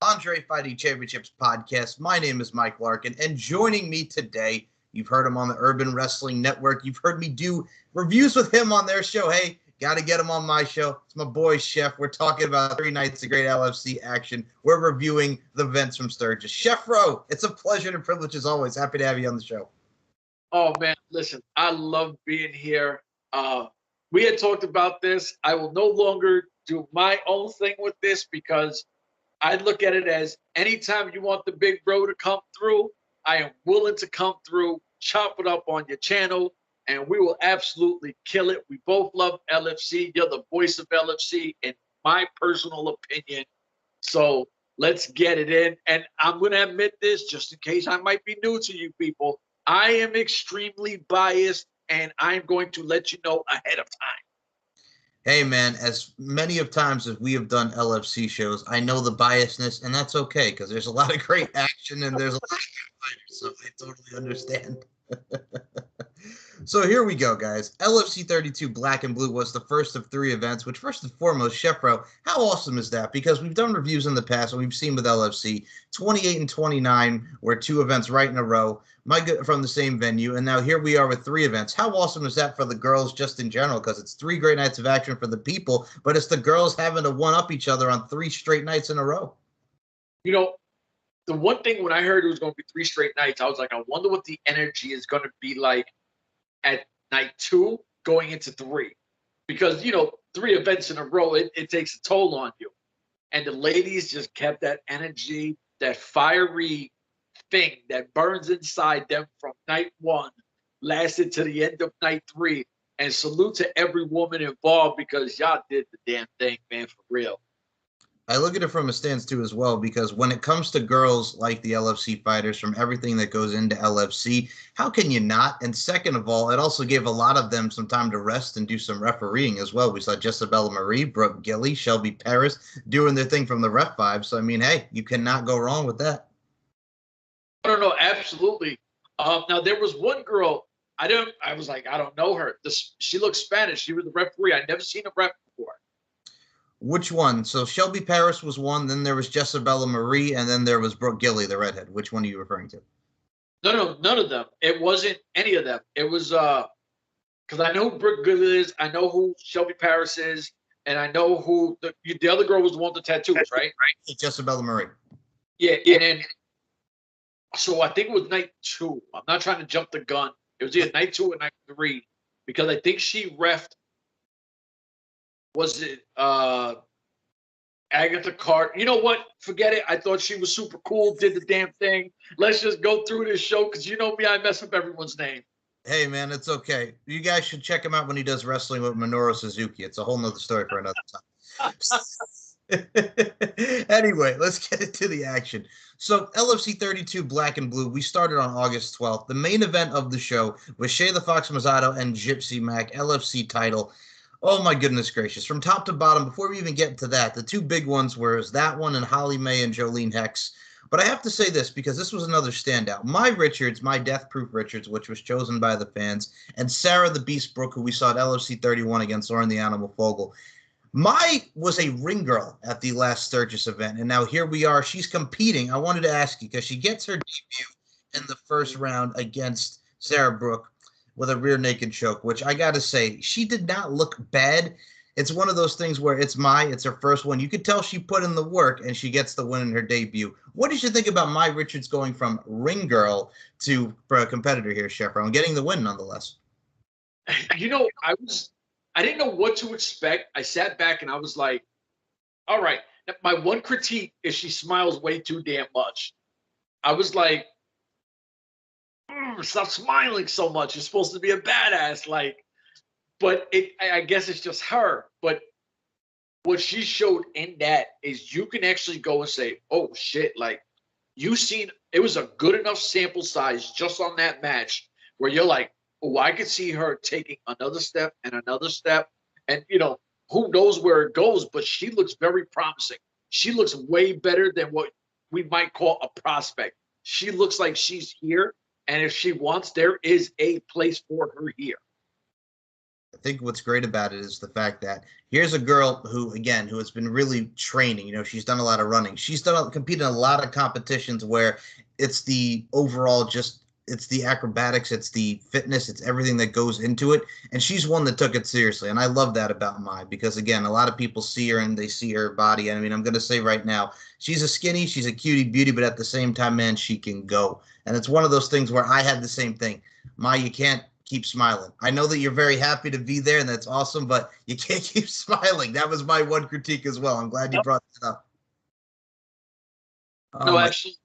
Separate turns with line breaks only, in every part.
Andre Fighting Championships podcast. My name is Mike Larkin, and joining me today, you've heard him on the Urban Wrestling Network. You've heard me do reviews with him on their show. Hey, got to get him on my show. It's my boy, Chef. We're talking about 3 nights of great LFC action. We're reviewing the events from Sturgis. Chef Rowe, it's a pleasure and a privilege as always. Happy to have you on the show.
Oh, man, listen, I love being here. We had talked about this. I will no longer do my own thing with this because I look at it as anytime you want the big bro to come through, I am willing to come through, chop it up on your channel, and we will absolutely kill it. We both love LFC. You're the voice of LFC, in my personal opinion. So let's get it in. And I'm going to admit this just in case I might be new to you people. I am extremely biased, and I'm going to let you know ahead of time.
Hey, man, as many of times as we have done LFC shows, I know the biasness, and that's okay because there's a lot of great action and there's a lot of good fighters, so I totally understand. So here we go, guys. LFC 32 Black and Blue was the first of 3 events, which first and foremost, Chef Rowe, how awesome is that? Because we've done reviews in the past, and we've seen with LFC, 28 and 29 were 2 events right in a row, from the same venue, and now here we are with 3 events. How awesome is that for the girls just in general? Because it's 3 great nights of action for the people, but it's the girls having to one-up each other on 3 straight nights in a row.
You know, the one thing when I heard it was going to be 3 straight nights, I was like, I wonder what the energy is going to be like at night 2 going into 3. Because, 3 events in a row, it takes a toll on you. And the ladies just kept that energy, that fiery thing that burns inside them from night 1, lasted to the end of night 3. And salute to every woman involved because y'all did the damn thing, man, for real.
I look at it from a stance too as well, because when it comes to girls like the LFC fighters, from everything that goes into LFC, how can you not? And second of all, it also gave a lot of them some time to rest and do some refereeing as well. We saw Jessabella Marie, Brooke Gilly, Shelby Paris doing their thing from the Ref 5. So, I mean, hey, you cannot go wrong with that.
No, absolutely. Now, there was one girl, I was like, I don't know her. She looked Spanish. She was the referee. I'd never seen a ref before.
Which one? So Shelby Paris was one, then there was Jessabella Marie, and then there was Brooke Gilly, the redhead. Which one are you referring to?
No, none of them. It wasn't any of them. It was because I know who Brooke Gilly is, I know who Shelby Paris is, and I know who the other girl was the one with the tattoos, right?
Jessabella Marie.
Yeah, and then so I think it was night 2. I'm not trying to jump the gun. It was either night 2 or night 3 because I think she refed. Was it Agatha Cart? You know what? Forget it. I thought she was super cool, did the damn thing. Let's just go through this show because you know me, I mess up everyone's name.
Hey, man, it's okay. You guys should check him out when he does wrestling with Minoru Suzuki. It's a whole nother story for another time. Anyway, let's get into the action. So LFC 32 Black and Blue, we started on August 12th. The main event of the show was Shea the Fox Mazzato and Gypsy Mac, LFC title. Oh, my goodness gracious. From top to bottom, before we even get to that, the 2 big ones were that one and Holly May and Jolene Hex. But I have to say this because this was another standout. My Richards, my Death Proof Richards, which was chosen by the fans, and Sarah the Beast Brooke, who we saw at LFC 31 against Lauren the Animal Fogel. Mai was a ring girl at the last Sturgis event, and now here we are. She's competing. I wanted to ask you because she gets her debut in the first round against Sarah Brooke with a rear naked choke, which I got to say, she did not look bad. It's one of those things where it's her first one. You could tell she put in the work, and she gets the win in her debut. What did you think about Mai Richards going from ring girl to for a competitor here, Chef Rowe, and getting the win nonetheless?
I didn't know what to expect. I sat back and I was like, all right. My one critique is she smiles way too damn much. I was like, stop smiling so much. You're supposed to be a badass, but I guess it's just her. But what she showed in that is you can actually go and say, oh shit, it was a good enough sample size just on that match where you're like, oh, I could see her taking another step and another step. And, who knows where it goes, but she looks very promising. She looks way better than what we might call a prospect. She looks like she's here. And if she wants, there is a place for her here.
I think what's great about it is the fact that here's a girl who, again, who has been really training. You know, she's done a lot of running. She's competed in a lot of competitions where it's the overall just it's the acrobatics, it's the fitness, it's everything that goes into it. And she's one that took it seriously. And I love that about Mai because, again, a lot of people see her and they see her body. I mean, I'm going to say right now, she's a skinny, she's a cutie beauty, but at the same time, man, she can go. And it's one of those things where I had the same thing. Mai, you can't keep smiling. I know that you're very happy to be there and that's awesome, but you can't keep smiling. That was my one critique as well. I'm glad you brought that up.
No, actually,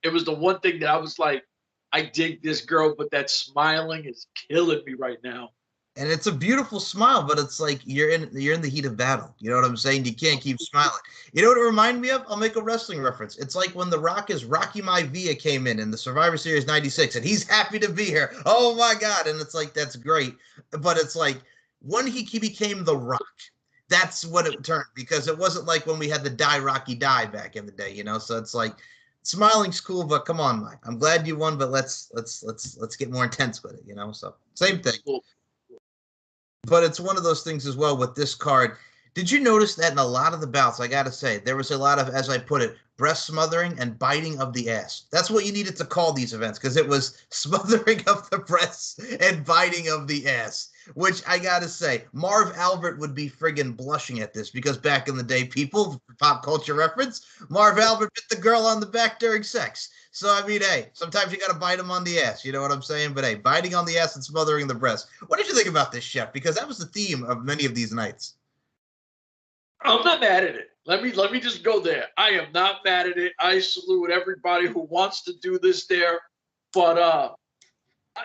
it was the one thing that I was like, I dig this girl, but that smiling is killing me right now.
And it's a beautiful smile, but it's like you're in the heat of battle. You know what I'm saying? You can't keep smiling. You know what it reminded me of? I'll make a wrestling reference. It's like when The Rock's Rocky Maivia came in the Survivor Series 96, and he's happy to be here. Oh my God. And it's like, that's great. But it's like when he became The Rock, that's what it turned, because it wasn't like when we had the Die Rocky Die back in the day, you know? So it's like, smiling's cool, but come on, Mike. I'm glad you won, but let's get more intense with it, you know? So same thing.
Cool.
But it's one of those things as well with this card. Did you notice that in a lot of the bouts, I got to say, there was a lot of, as I put it, breast smothering and biting of the ass. That's what you needed to call these events, because it was smothering of the breasts and biting of the ass, which I got to say, Marv Albert would be friggin' blushing at this, because back in the day, people, pop culture reference, Marv Albert bit the girl on the back during sex. So, I mean, hey, sometimes you got to bite them on the ass. You know what I'm saying? But, hey, biting on the ass and smothering the breast. What did you think about this, Chef? Because that was the theme of many of these nights.
I'm not mad at it. Let me just go there. I am not mad at it. I salute everybody who wants to do this there. But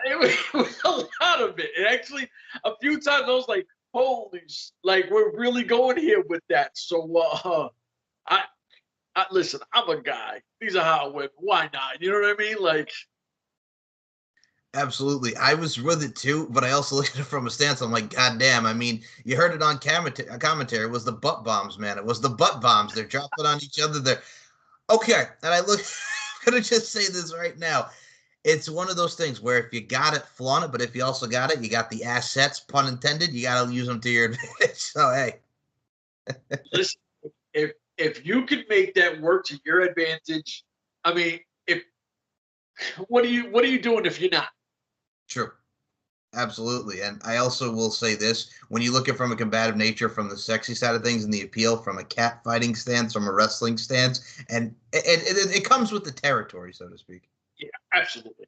it was a lot of it. And actually, a few times I was like, holy, like, we're really going here with that. So, I listen, I'm a guy. These are how I win. Why not? You know what I mean? Like,
absolutely. I was with it too, but I also looked at it from a stance. I'm like, God damn. I mean, you heard it on commentary. It was the butt bombs, man. It was the butt bombs. They're dropping on each other there. Okay. And I'm going to just say this right now. It's one of those things where if you got it, flaunt it. But if you also got it, you got the assets, pun intended, you got to use them to your advantage. So, hey.
Listen, if you could make that work to your advantage, I mean, what are you doing if you're not?
True. Absolutely. And I also will say this, when you look at from a combative nature, from the sexy side of things and the appeal, from a cat fighting stance, from a wrestling stance, and it comes with the territory, so to speak.
Yeah, absolutely.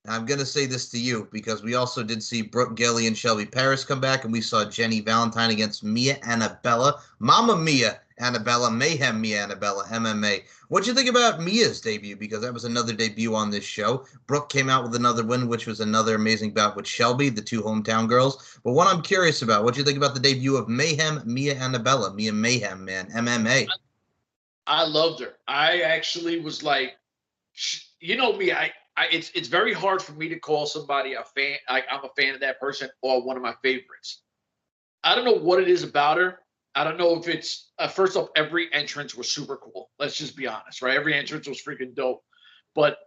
I'm going to say this to you because we also did see Brooke Gilly and Shelby Paris come back, and we saw Jenny Valentine against Mia Annabella, Mama Mia Annabella, Mayhem Mia Annabella, MMA. What'd you think about Mia's debut? Because that was another debut on this show. Brooke came out with another win, which was another amazing bout with Shelby, the two hometown girls. But what I'm curious about, what'd you think about the debut of Mayhem Mia Annabella, Mia Mayhem, man, MMA?
I loved her. I actually was like, you know me, it's very hard for me to call somebody a fan. I'm a fan of that person or one of my favorites. I don't know what it is about her. I don't know if it's first off, every entrance was super cool. Let's just be honest, right? Every entrance was freaking dope. But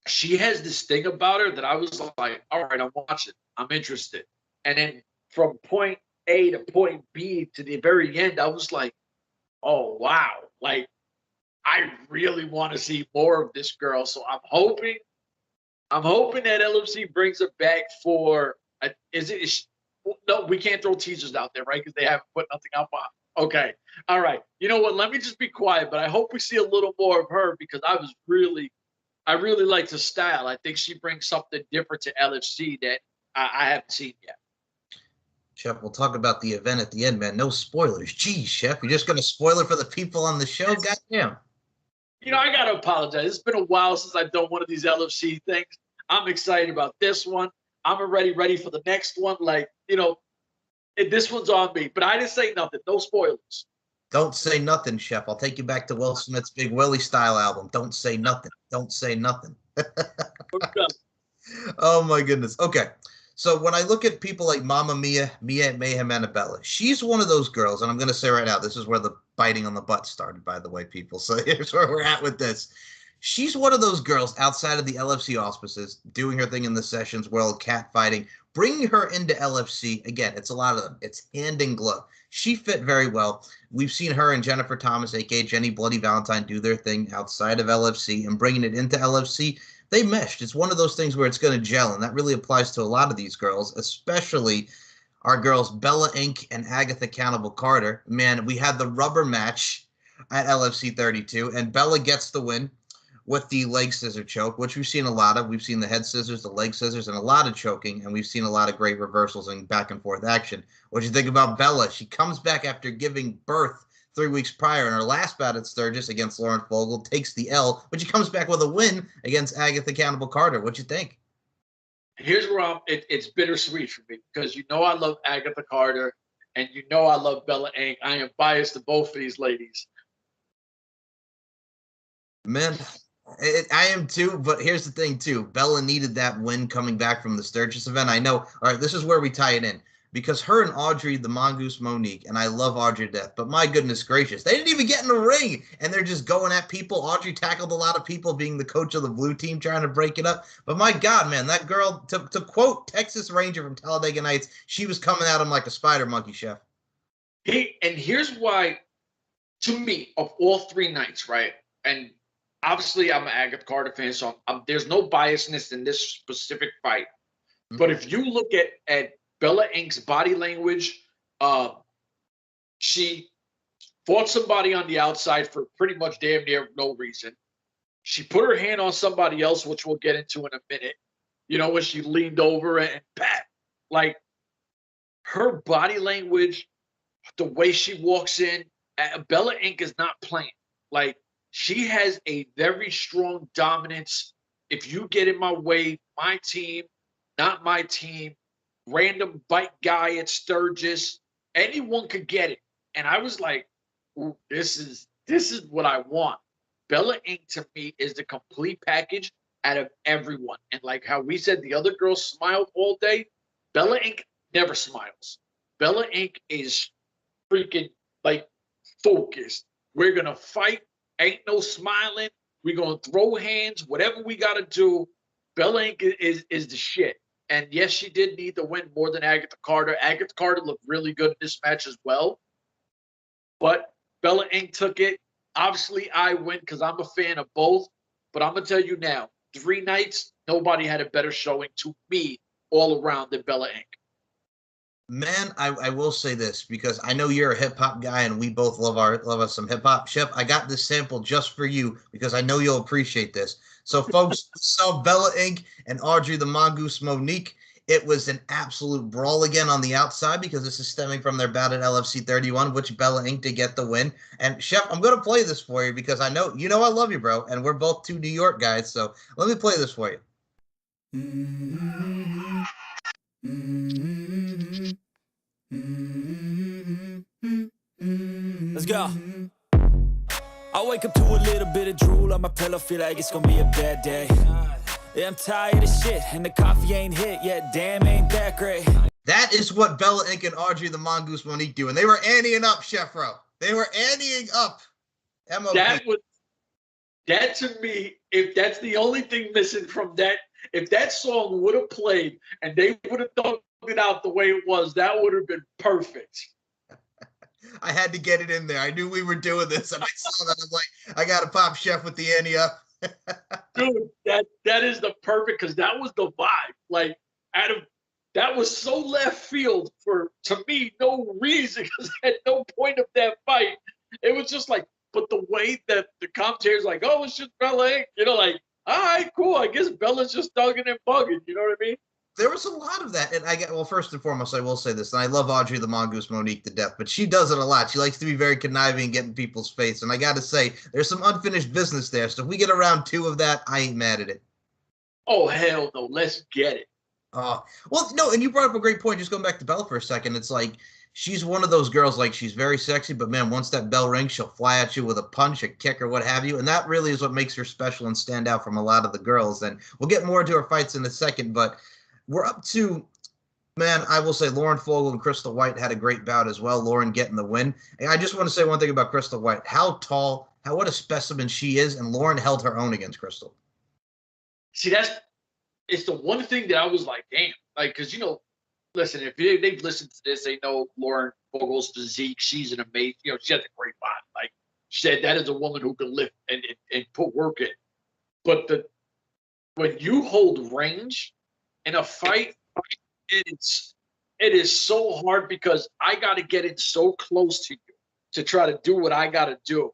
she has this thing about her that I was like, all right, I'm watching. I'm interested. And then from point A to point B to the very end, I was like, oh wow, like I really want to see more of this girl. So I'm hoping that LFC brings her back for. No, we can't throw teasers out there, right? Because they haven't put nothing up on. Okay, all right. You know what? Let me just be quiet. But I hope we see a little more of her because I really like her style. I think she brings something different to LFC that I haven't seen yet.
Chef, we'll talk about the event at the end, man. No spoilers. Geez, Chef, you're just going to spoil it for the people on the show? Goddamn.
You know, I got to apologize. It's been a while since I've done one of these LFC things. I'm excited about this one. I'm already ready for the next one. Like, you know, this one's on me. But I didn't say nothing. No spoilers.
Don't say nothing, Chef. I'll take you back to Will Smith's Big Willie style album. Don't say nothing. Don't say nothing. Oh, my goodness. Okay. So when I look at people like Mama Mia, Mayhem Annabella, she's one of those girls, and I'm going to say right now, this is where the biting on the butt started, by the way, people. So here's where we're at with this. She's one of those girls outside of the LFC auspices, doing her thing in the Sessions World, cat fighting, bringing her into LFC. Again, it's a lot of them. It's hand in glove. She fit very well. We've seen her and Jennifer Thomas, aka Jenny Bloody Valentine, do their thing outside of LFC and bringing it into LFC. They meshed. It's one of those things where it's going to gel, and that really applies to a lot of these girls, especially our girls Bella Inc. and Agatha Cannibal Carter. Man, we had the rubber match at LFC 32, and Bella gets the win with the leg scissor choke, which we've seen a lot of. We've seen the head scissors, the leg scissors, and a lot of choking, and we've seen a lot of great reversals and back and forth action. What do you think about Bella? She comes back after giving birth 3 weeks prior in her last bout at Sturgis against Lauren Fogel, takes the L, but she comes back with a win against Agatha Cannibal Carter. What do you think?
Here's where it's bittersweet for me, because you know I love Agatha Carter and you know I love Bella Inc. I am biased to both of these ladies.
Man, I am too, but here's the thing too. Bella needed that win coming back from the Sturgis event. I know. All right, this is where we tie it in, because her and Audrey, the Mongoose Monique, and I love Audrey to death, but my goodness gracious, they didn't even get in the ring, and they're just going at people. Audrey tackled a lot of people, being the coach of the blue team, trying to break it up. But my God, man, that girl, to quote Texas Ranger from Talladega Nights, she was coming at him like a spider monkey, Chef.
And here's why, to me, of all 3 nights, right? And obviously, I'm an Agatha Carter fan, so there's no biasness in this specific fight. Mm-hmm. But if you look at Bella Inc.'s body language, she fought somebody on the outside for pretty much damn near no reason. She put her hand on somebody else, which we'll get into in a minute. You know, when she leaned over and pat. Like, her body language, the way she walks in, Bella Inc. is not playing. Like, she has a very strong dominance. If you get in my way, my team, not my team, random bike guy at Sturgis, anyone could get it. And I was like, ooh, this is what I want. Bella Inc. to me is the complete package out of everyone. And like how we said the other girls smiled all day, Bella Inc. never smiles. Bella Inc. is freaking like focused. We're going to fight. Ain't no smiling. We're going to throw hands, whatever we got to do. Bella Inc. is the shit. And yes, she did need the win more than Agatha Carter. Agatha Carter looked really good in this match as well. But Bella Inc. took it. Obviously, I win because I'm a fan of both. But I'm going to tell you now, 3 nights, nobody had a better showing to me all around than Bella Inc.
Man, I will say this, because I know you're a hip-hop guy and we both love us some hip-hop. Chef, I got this sample just for you because I know you'll appreciate this. So, folks, saw Bella Inc. and Audrey the Mongoose Monique. It was an absolute brawl again on the outside, because this is stemming from their bout at LFC 31, which Bella Inc. did get the win. And, Chef, I'm going to play this for you because I know I love you, bro, and we're both 2 New York guys, so let me play this for you.
Mm-hmm. Mm-hmm. Mm-hmm. Let's go. I wake up to a little bit of drool on my pillow, feel like it's gonna be a bad day. Yeah, I'm tired of shit, and the coffee ain't hit yet. Damn, ain't that great.
That is what Bella Inc. and Audrey the Mongoose Monique do, and they were anteing up, Chef Ro. They were anteing up. MOP.
That to me, if that's the only thing missing from that, if that song would have played and they would have thugged it out the way it was, that would have been perfect.
I had to get it in there. I knew we were doing this, and I saw that. I'm like, I got to pop Chef with the ante up.
Dude, that is the perfect, because that was the vibe. Like, that was so left field for, to me, no reason, because at no point of that fight, it was just like, but the way that the commentator's like, oh, it's just Bella Inc. You know, like, all right, cool. I guess Bella's just thugging and bugging. You know what I mean?
There was a lot of that. And well, first and foremost, I will say this, and I love Audrey the Mongoose Monique to death, but she does it a lot. She likes to be very conniving and get in people's face. And I got to say, there's some unfinished business there. So if we get around 2 of that, I ain't mad at it.
Oh, hell no. Let's get it.
Well, no, and you brought up a great point. Just going back to Bella for a second. It's like, she's one of those girls, like, she's very sexy, but man, once that bell rings, she'll fly at you with a punch, a kick, or what have you. And that really is what makes her special and stand out from a lot of the girls. And we'll get more into her fights in a second, but we're up to, man, I will say Lauren Fogel and Crystal White had a great bout as well. Lauren getting the win. And I just want to say one thing about Crystal White. How tall, what a specimen she is, and Lauren held her own against Crystal.
See, it's the one thing that I was like, damn, like, because listen, if they've listened to this, they know Lauren Vogel's physique. She's an amazing, she has a great body. Like she said, that is a woman who can lift and put work in. But when you hold range in a fight, it is so hard because I got to get in so close to you to try to do what I got to do.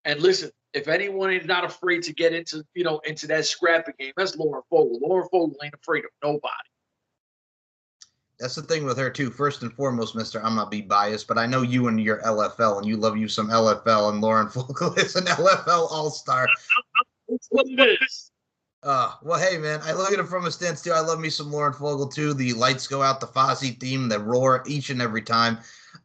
And listen, if anyone is not afraid to get into that scrapping game, that's Lauren Vogel. Lauren Vogel ain't afraid of nobody.
That's the thing with her, too. First and foremost, mister, I'm not be biased, but I know you and your LFL, and you love you some LFL, and Lauren Vogel is an LFL all-star.
That's what it is.
Well, hey, man, I look at it from a stance, too. I love me some Lauren Vogel, too. The lights go out, the Fozzy theme, the roar each and every time.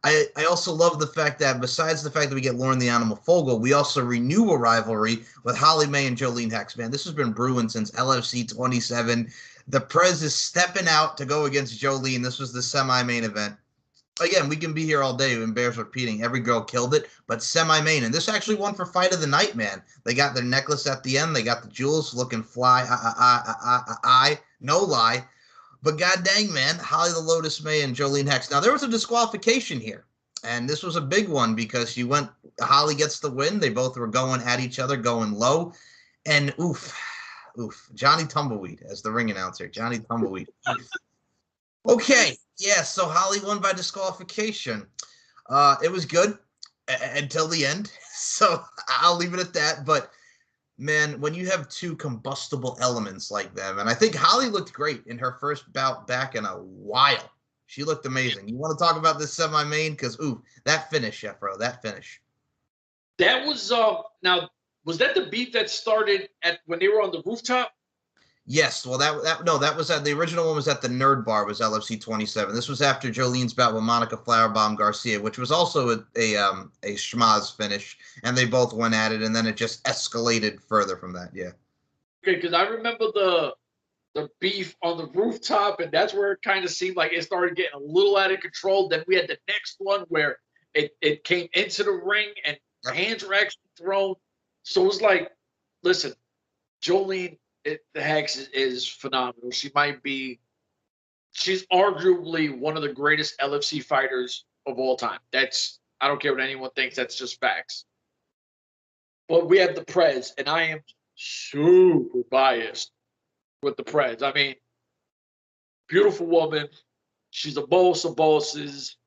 I also love the fact that besides the fact that we get Lauren the Animal Vogel, we also renew a rivalry with Holly May and Jolene Hex, man. This has been brewing since LFC 27. The Prez is stepping out to go against Jolene. This was the semi-main event. Again, we can be here all day and bears repeating. Every girl killed it, but semi-main. And this actually won for Fight of the Night, man. They got their necklace at the end. They got the jewels looking fly. No lie. But god dang, man, Holly the Lotus May and Jolene Hex. Now, there was a disqualification here. And this was a big one because Holly gets the win. They both were going at each other, going low. And oof, Johnny Tumbleweed as the ring announcer. Johnny Tumbleweed. Okay, yeah, so Holly won by disqualification. It was good until the end. So I'll leave it at that. But, man, when you have two combustible elements like them, and I think Holly looked great in her first bout back in a while. She looked amazing. You want to talk about this semi-main? Because, that finish, Jeffro, that finish.
That was, now, was that the beef that started when they were on the rooftop?
Yes. Well, that was at the original one was at the Nerd Bar, was LFC 27. This was after Jolene's bout with Monica Flowerbomb Garcia, which was also a schmaz finish, and they both went at it, and then it just escalated further from that. Yeah.
Okay, because I remember the beef on the rooftop, and that's where it kind of seemed like it started getting a little out of control. Then we had the next one where it came into the ring and hands were actually thrown. So it was like, listen, Jolene the Hex is phenomenal. She's arguably one of the greatest LFC fighters of all time. I don't care what anyone thinks, that's just facts. But we have the Prez, and I am super biased with the Prez. I mean, beautiful woman. She's a boss of bosses.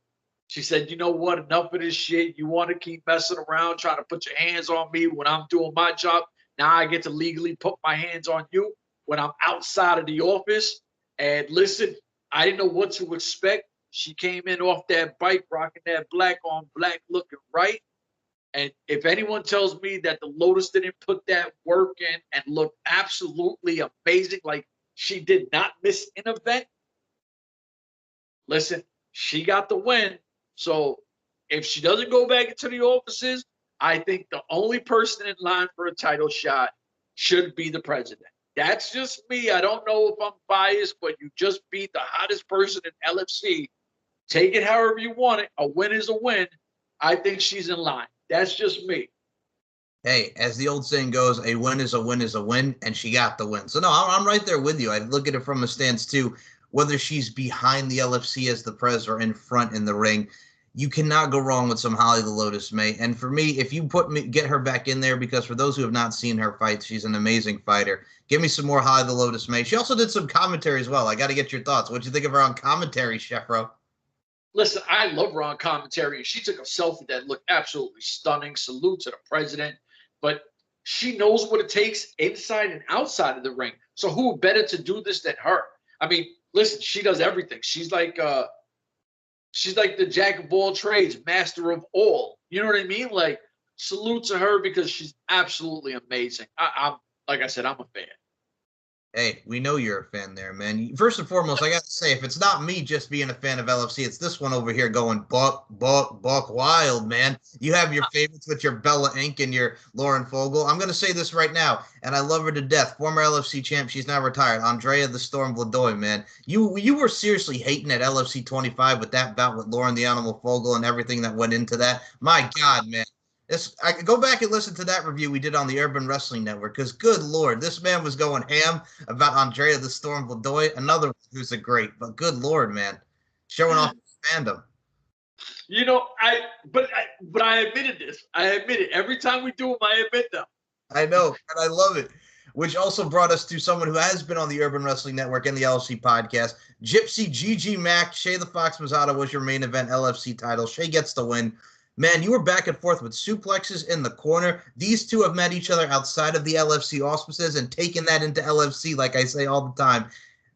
She said, you know what? Enough of this shit. You want to keep messing around, trying to put your hands on me when I'm doing my job. Now I get to legally put my hands on you when I'm outside of the office. And listen, I didn't know what to expect. She came in off that bike, rocking that black on black, looking right. And if anyone tells me that the Lotus didn't put that work in and look absolutely amazing, like she did not miss an event, listen, she got the win. So if she doesn't go back into the offices, I think the only person in line for a title shot should be the president. That's just me. I don't know if I'm biased, but you just beat the hottest person in LFC. Take it however you want it. A win is a win. I think she's in line. That's just me.
Hey, as the old saying goes, a win is a win is a win, and she got the win. So, no, I'm right there with you. I look at it from a stance, too, whether she's behind the LFC as the Prez or in front in the ring. You cannot go wrong with some Holly the Lotus May. And for me, if you get her back in there, because for those who have not seen her fight, she's an amazing fighter. Give me some more Holly the Lotus May. She also did some commentary as well. I got to get your thoughts. What'd you think of her on commentary, Chefro?
Listen, I love her on commentary. She took a selfie that looked absolutely stunning. Salute to the president. But she knows what it takes inside and outside of the ring. So who better to do this than her? I mean, listen, she does everything. She's like the jack of all trades, master of all. You know what I mean? Like, salute to her because she's absolutely amazing. I'm like I said, I'm a fan.
Hey, we know you're a fan there, man. First and foremost, I got to say, if it's not me just being a fan of LFC, it's this one over here going buck wild, man. You have your favorites with your Bella Inc. and your Lauren Vogel. I'm going to say this right now, and I love her to death. Former LFC champ, she's now retired. Andrea the Storm Vladoy, man. You were seriously hating at LFC 25 with that bout with Lauren the Animal Vogel and everything that went into that. My God, man. I could go back and listen to that review we did on the Urban Wrestling Network, because good Lord, this man was going ham about Andrea the Storm Godoy, another who's a great, but good Lord, man, showing off his fandom.
You know, but I admitted this. I admit it. Every time we do them, I admit them.
I know, and I love it. Which also brought us to someone who has been on the Urban Wrestling Network and the LFC podcast. Gypsy GG Mac, Shay the Fox Mazzata was your main event LFC title. Shay gets the win. Man, you were back and forth with suplexes in the corner. These two have met each other outside of the LFC auspices and taken that into LFC, like I say all the time.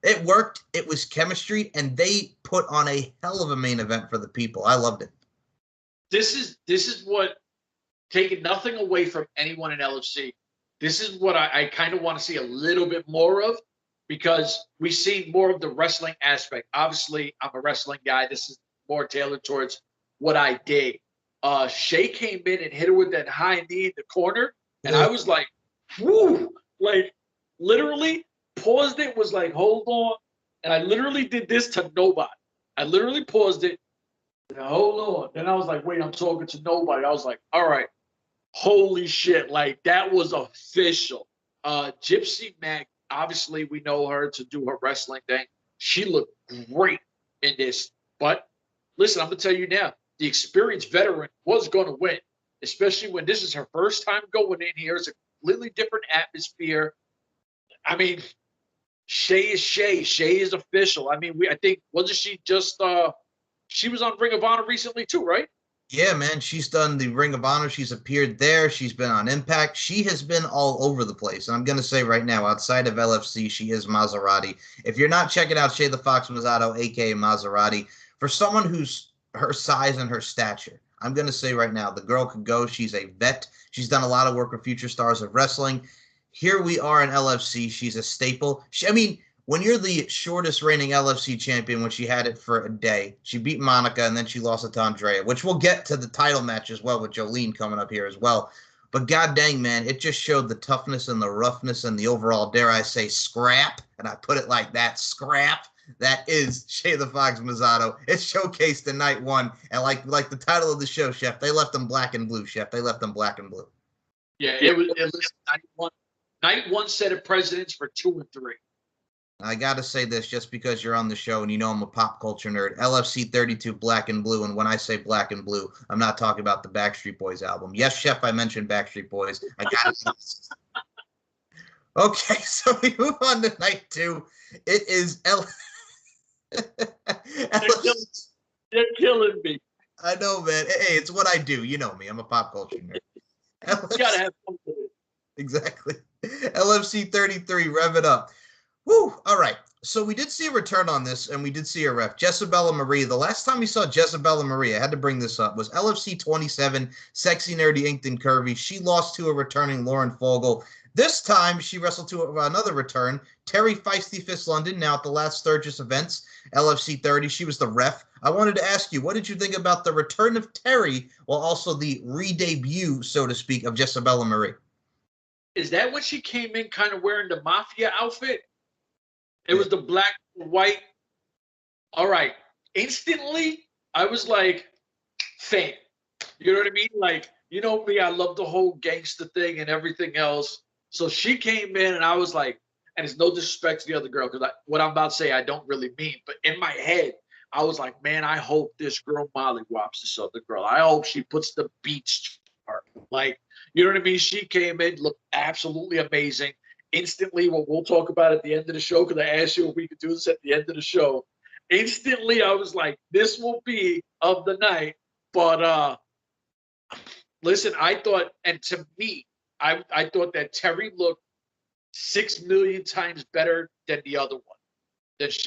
It worked. It was chemistry, and they put on a hell of a main event for the people. I loved it.
This is what, taking nothing away from anyone in LFC, this is what I kind of want to see a little bit more of, because we see more of the wrestling aspect. Obviously, I'm a wrestling guy. This is more tailored towards what I dig. Shay came in and hit her with that high knee in the corner, and I was like, whoo, like literally paused it, was like, hold on. And I literally did this to nobody. I literally paused it. And hold on. Then I was like, wait, I'm talking to nobody. I was like, all right. Holy shit, like that was official. Gypsy Mac, obviously we know her to do her wrestling thing. She looked great in this. But listen, I'm going to tell you now, the experienced veteran was going to win, especially when this is her first time going in here. It's a completely different atmosphere. I mean, Shay is Shay. Shay is official. I mean, I think, wasn't she just, she was on Ring of Honor recently too, right?
Yeah, man, she's done the Ring of Honor. She's appeared there. She's been on Impact. She has been all over the place. And I'm going to say right now, outside of LFC, she is Maserati. If you're not checking out Shay the Fox Mazzato, a.k.a. Maserati, for someone who's her size and her stature, I'm going to say right now, the girl could go. She's a vet. She's done a lot of work with future stars of wrestling. Here we are in LFC. She's a staple. When you're the shortest reigning LFC champion, when she had it for a day, she beat Monica and then she lost it to Andrea, which we'll get to the title match as well with Jolene coming up here as well. But god dang, man, it just showed the toughness and the roughness and the overall, dare I say, scrap. And I put it like that, scrap. That is Shay the Fox Mazzato. It's showcased in night one. And like the title of the show, Chef, they left them black and blue, Chef. They left them black and blue.
Yeah, it was night one set of presidents for 2 and 3.
I got to say this just because you're on the show and you know I'm a pop culture nerd. LFC 32 Black and Blue, and when I say Black and Blue, I'm not talking about the Backstreet Boys album. Yes, Chef, I mentioned Backstreet Boys. I got it. Okay, so we move on to night 2. It is
They're killing me.
I know, man. Hey, it's what I do. You know me. I'm a pop culture nerd.
You gotta have fun with it.
Exactly. LFC 33, rev it up. Woo! All right. So we did see a return on this, and we did see a ref. Jezebella Marie. The last time we saw Jezebella Marie, I had to bring this up, was LFC 27, Sexy, Nerdy, Inked, and Curvy. She lost to a returning Lauren Fogel. This time, she wrestled to another return, Terry Feisty Fist London, now at the last Sturgis events, LFC 30. She was the ref. I wanted to ask you, what did you think about the return of Terry, while also the re-debut, so to speak, of Jezebella Marie?
Is that when she came in kind of wearing the Mafia outfit? It was the black and white. All right. Instantly, I was like, fan. You know what I mean? Like, you know me, I love the whole gangster thing and everything else. So she came in and I was like, and it's no disrespect to the other girl, because what I'm about to say, I don't really mean. But in my head, I was like, man, I hope this girl mollywops this other girl. I hope she puts the beats to her. Like, you know what I mean? She came in, looked absolutely amazing. Instantly, what we'll talk about at the end of the show, because I asked you if we could do this at the end of the show. Instantly, I was like, this will be of the night. But listen, I thought, and to me, I thought that Terry looked 6 million times better than the other one.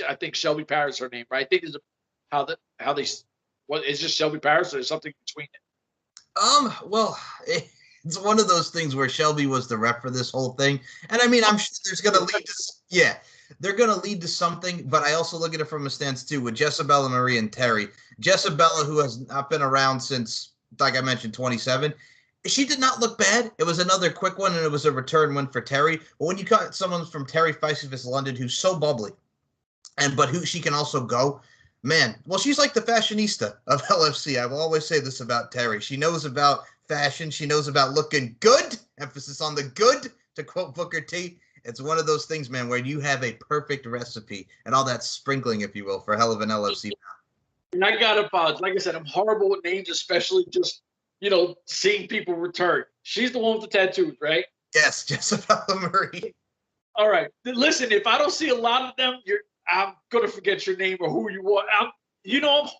I think Shelby Paris, her name, right? I think is what is just Shelby Paris, or something between it?
Well, it's one of those things where Shelby was the rep for this whole thing. And I mean, I'm sure there's going to lead to, they're going to lead to something, but I also look at it from a stance too with Jezebella Marie and Terry. Jezebella, who has not been around since, like I mentioned, 27, she did not look bad. It was another quick one, and it was a return win for Terry. But when you got someone from Terry Feisty London who's so bubbly, but who she can also go, man, well, she's like the fashionista of LFC. I will always say this about Terry. She knows about fashion. She knows about looking good. Emphasis on the good, to quote Booker T. It's one of those things, man, where you have a perfect recipe and all that sprinkling, if you will, for a hell of an LFC.
And I got to apologize. Like I said, I'm horrible with names, especially just, seeing people return. She's the one with the tattoos, right?
Yes, Jezebel Marie.
All right. Listen, if I don't see a lot of them, I'm going to forget your name or who you are. I'm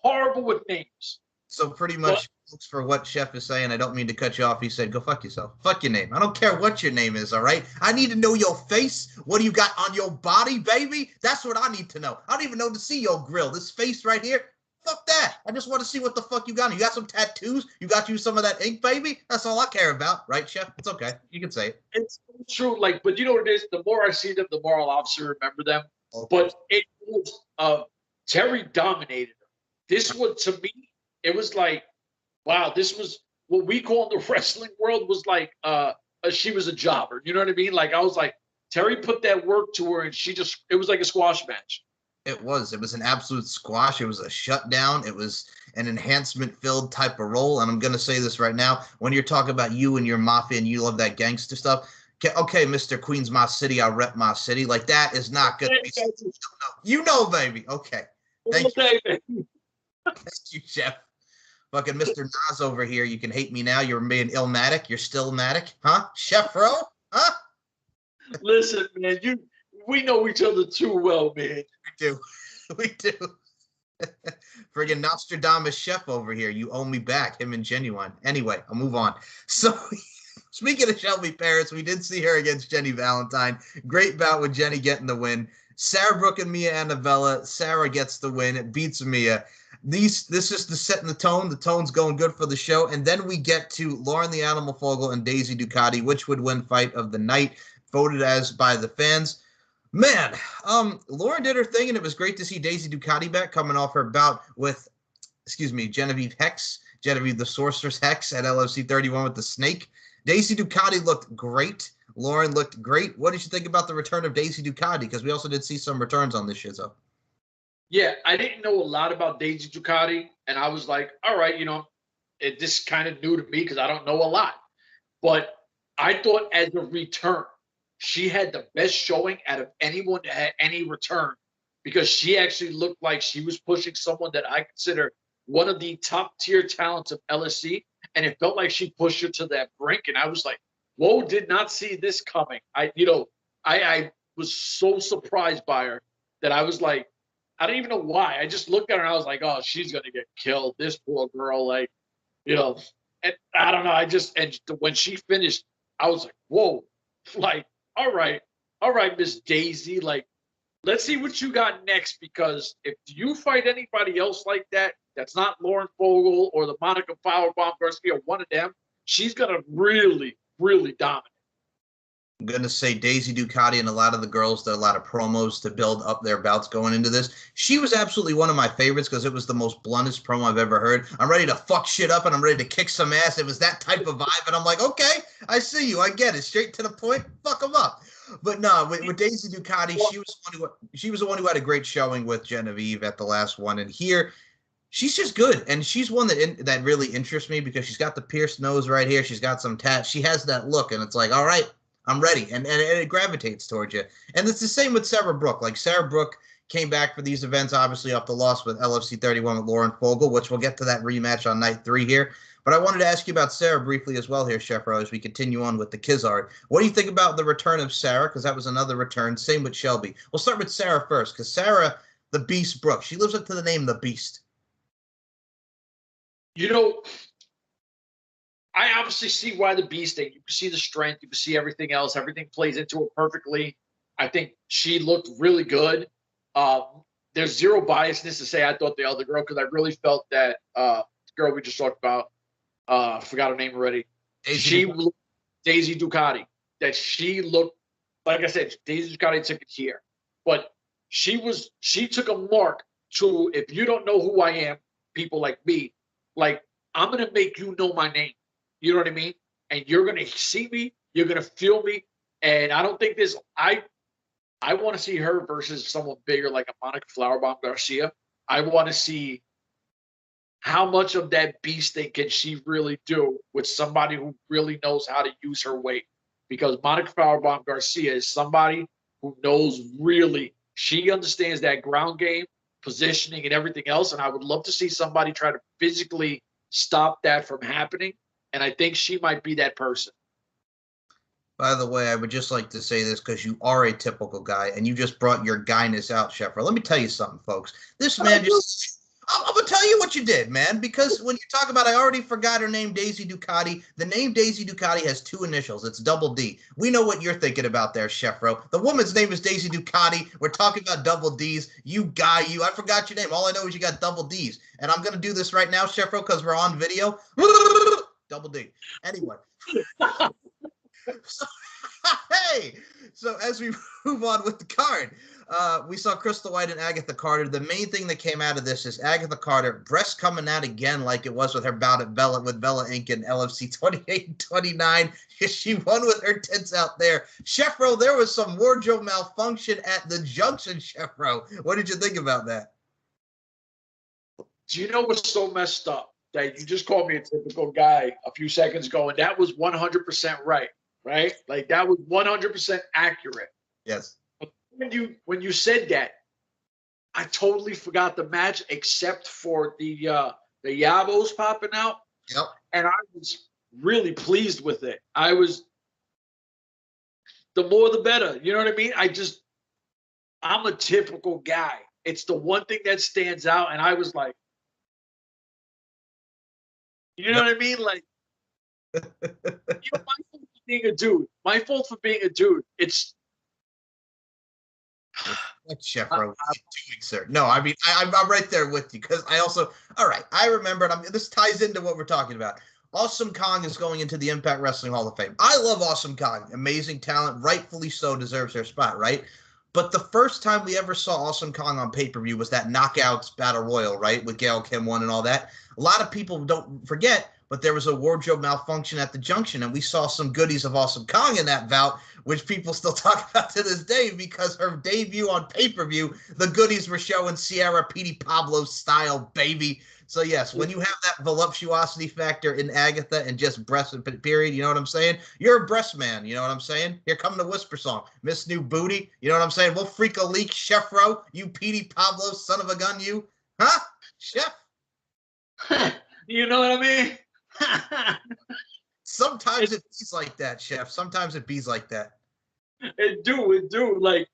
horrible with names.
So pretty much, for what Chef is saying, I don't mean to cut you off. He said, go fuck yourself. Fuck your name. I don't care what your name is, all right? I need to know your face. What do you got on your body, baby? That's what I need to know. I don't even know to see your grill. This face right here, fuck that. I just want to see what the fuck you got. You got some tattoos? You got you some of that ink, baby? That's all I care about, right, Chef? It's okay. You can say it.
It's true. But you know what it is? The more I see them, the more I'll obviously remember them. Okay. But it was, Terry dominated her. This was, to me, it was like, wow, this was what we call in the wrestling world was like she was a jobber. You know what I mean? Like, I was like, Terry put that work to her, and it was like a squash match.
It was an absolute squash. It was a shutdown. It was an enhancement-filled type of role. And I'm going to say this right now. When you're talking about you and your mafia and you love that gangster stuff, okay, Mr. Queen's my city. I rep my city. Like, that is not going to be something you know, baby. Okay. Thank you. Thank you, Chef. Fucking Mr. Nas over here. You can hate me now. You're being Illmatic. You're still Matic. Huh? Chef Ro? Huh?
Listen, man, we know each other too well, man.
We do. Friggin' Nostradamus Chef over here. You owe me back, him and Genuine. Anyway, I'll move on. So, speaking of Shelby Paris, we did see her against Jenny Valentine. Great bout with Jenny getting the win. Sarah Brooke and Mia Annabella. Sarah gets the win. It beats Mia. This is the setting the tone. The tone's going good for the show. And then we get to Lauren the Animal Fogel and Daisy Ducati, which would win fight of the night, voted as by the fans. Man, Lauren did her thing, and it was great to see Daisy Ducati back coming off her bout with, Genevieve the Sorceress Hex at LFC 31 with the snake. Daisy Ducati looked great. Lauren looked great. What did you think about the return of Daisy Ducati? Because we also did see some returns on this shizzo.
Yeah, I didn't know a lot about Daisy Ducati, and I was like, all right, this kind of new to me because I don't know a lot. But I thought as a return, she had the best showing out of anyone that had any return because she actually looked like she was pushing someone that I consider one of the top tier talents of LSC, and it felt like she pushed her to that brink, and I was like, whoa, did not see this coming. I was so surprised by her that I was like, I don't even know why. I just looked at her and I was like, oh, she's going to get killed. This poor girl, and I don't know. And when she finished, I was like, whoa, all right, Miss Daisy, let's see what you got next, because if you fight anybody else like that, that's not Lauren Fogel or the Monica Powerbomb Garcia, one of them, she's going to really, really dominate.
I'm going to say Daisy Ducati and a lot of the girls did a lot of promos to build up their bouts going into this. She was absolutely one of my favorites because it was the most bluntest promo I've ever heard. I'm ready to fuck shit up and I'm ready to kick some ass. It was that type of vibe. And I'm like, okay, I see you. I get it. Straight to the point. Fuck them up. But no, with Daisy Ducati, she was the one who had a great showing with Genevieve at the last one. And here, she's just good. And she's one that really interests me because she's got the pierced nose right here. She's got some tats. She has that look. And it's like, all right, I'm ready. And it gravitates towards you. And it's the same with Sarah Brooke. Like, Sarah Brooke came back for these events, obviously off the loss with LFC 31 with Lauren Fogel, which we'll get to that rematch on night 3 here. But I wanted to ask you about Sarah briefly as well here, Chef Ro, as we continue on with the Kizard. What do you think about the return of Sarah? Because that was another return. Same with Shelby. We'll start with Sarah first, because Sarah, the Beast Brooke, she lives up to the name The Beast.
I obviously see why the Beast thing. You can see the strength. You can see everything else. Everything plays into it perfectly. I think she looked really good. There's zero biasness to say I thought the other girl, because I really felt that girl we just talked about, I forgot her name already. Daisy Ducati. That she looked, like I said, Daisy Ducati took it here. But she took a mark to, if you don't know who I am, people like me, I'm going to make you know my name. You know what I mean? And you're going to see me. You're going to feel me. And I don't think I want to see her versus someone bigger like a Monica Flowerbomb Garcia. I want to see how much of that beasting can she really do with somebody who really knows how to use her weight? Because Monica Powerbomb Garcia is somebody who knows really, she understands that ground game, positioning, and everything else. And I would love to see somebody try to physically stop that from happening. And I think she might be that person.
By the way, I would just like to say this because you are a typical guy and you just brought your guyness out, Sheffer. Let me tell you something, folks. This man just, I'm going to tell you what you did, man, because when you talk about, I already forgot her name, Daisy Ducati. The name Daisy Ducati has 2 initials. It's double D. We know what you're thinking about there, Sheffro. The woman's name is Daisy Ducati. We're talking about double D's. You guy, I forgot your name. All I know is you got double D's. And I'm going to do this right now, Sheffro, because we're on video. Double D. Anyway. So as we move on with the card, we saw Crystal White and Agatha Carter. The main thing that came out of this is Agatha Carter, breast coming out again like it was with her bout at Bella Inc. in LFC 28 and 29. She won with her tits out there. Sheffro, there was some wardrobe malfunction at the Junction, Sheffro. What did you think about that?
Do you know what's so messed up? That you just called me a typical guy a few seconds ago, and that was 100% right. Right? Like that was 100% accurate.
Yes.
But when you said that, I totally forgot the match except for the Yabos popping out.
Yep.
And I was really pleased with it. I was, the more the better. You know what I mean? I'm a typical guy. It's the one thing that stands out, and I was like, you know what I mean? Like, my fault for being a dude. My fault for being a dude. It's
Sheffro, doing, sir. No, I mean, I'm right there with you because I also, all right, I remembered. This ties into what we're talking about. Awesome Kong is going into the Impact Wrestling Hall of Fame. I love Awesome Kong. Amazing talent, rightfully so, deserves their spot, right? But the first time we ever saw Awesome Kong on pay-per-view was that Knockouts Battle Royal, right? With Gail Kim 1 and all that. A lot of people don't forget, but there was a wardrobe malfunction at the Junction, and we saw some goodies of Awesome Kong in that bout, which people still talk about to this day because her debut on pay-per-view, the goodies were showing Sierra Petey Pablo style, baby. So, yes, when you have that voluptuosity factor in Agatha and just breast period, you know what I'm saying? You're a breast man, you know what I'm saying? Here come the whisper song. Miss New Booty, you know what I'm saying? We'll freak a leak, Chef-ro, you Petey Pablo, son of a gun, you. Huh? Chef?
You know what I mean?
Sometimes it bees like that, Chef. Sometimes it bees like that.
It do. Like,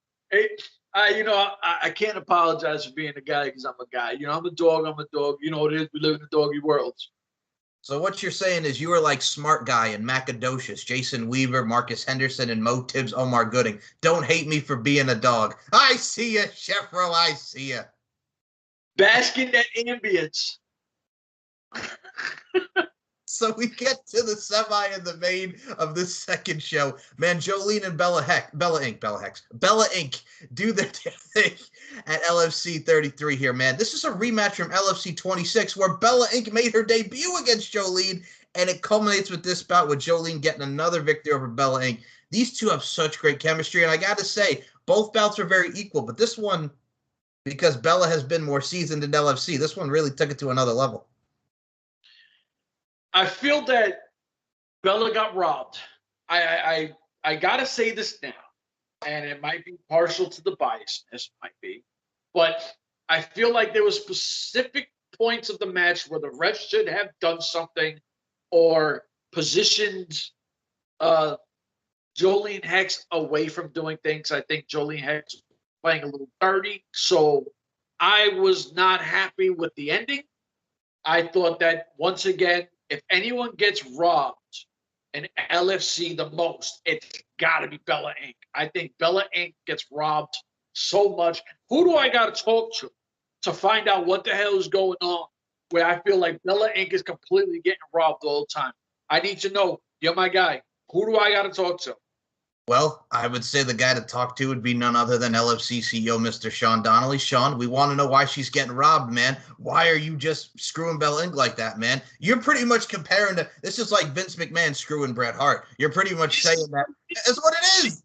I can't apologize for being a guy because I'm a guy. You know, I'm a dog. You know what it is. We live in a doggy world.
So what you're saying is you were like Smart Guy and Macadocious, Jason Weaver, Marcus Henderson, and Mo Tibbs, Omar Gooding. Don't hate me for being a dog. I see ya, Chef-ro. I see ya.
Bask in that ambience.
So we get to the semi and the main of this second show. Man, Jolene and Bella Inc. do their thing at LFC 33 here, man. This is a rematch from LFC 26 where Bella Inc. made her debut against Jolene, and it culminates with this bout with Jolene getting another victory over Bella Inc. These two have such great chemistry, and I got to say, both bouts are very equal, but this one, because Bella has been more seasoned in LFC, this one really took it to another level.
I feel that Bella got robbed. I gotta say this now, and it might be partial to the biasness, might be, but I feel like there were specific points of the match where the refs should have done something or positioned Jolene Hex away from doing things. I think Jolene Hex was playing a little dirty, so I was not happy with the ending. I thought that once again, if anyone gets robbed in LFC the most, it's got to be Bella Inc. I think Bella Inc. gets robbed so much. Who do I got to talk to find out what the hell is going on where I feel like Bella Inc. is completely getting robbed all the time? I need to know. You're my guy. Who do I got to talk to?
Well, I would say the guy to talk to would be none other than LFC CEO, Mr. Sean Donnelly. Sean, we want to know why she's getting robbed, man. Why are you just screwing Bella Inc. like that, man? You're pretty much comparing to, this is like Vince McMahon screwing Bret Hart. You're pretty much saying that is what it is.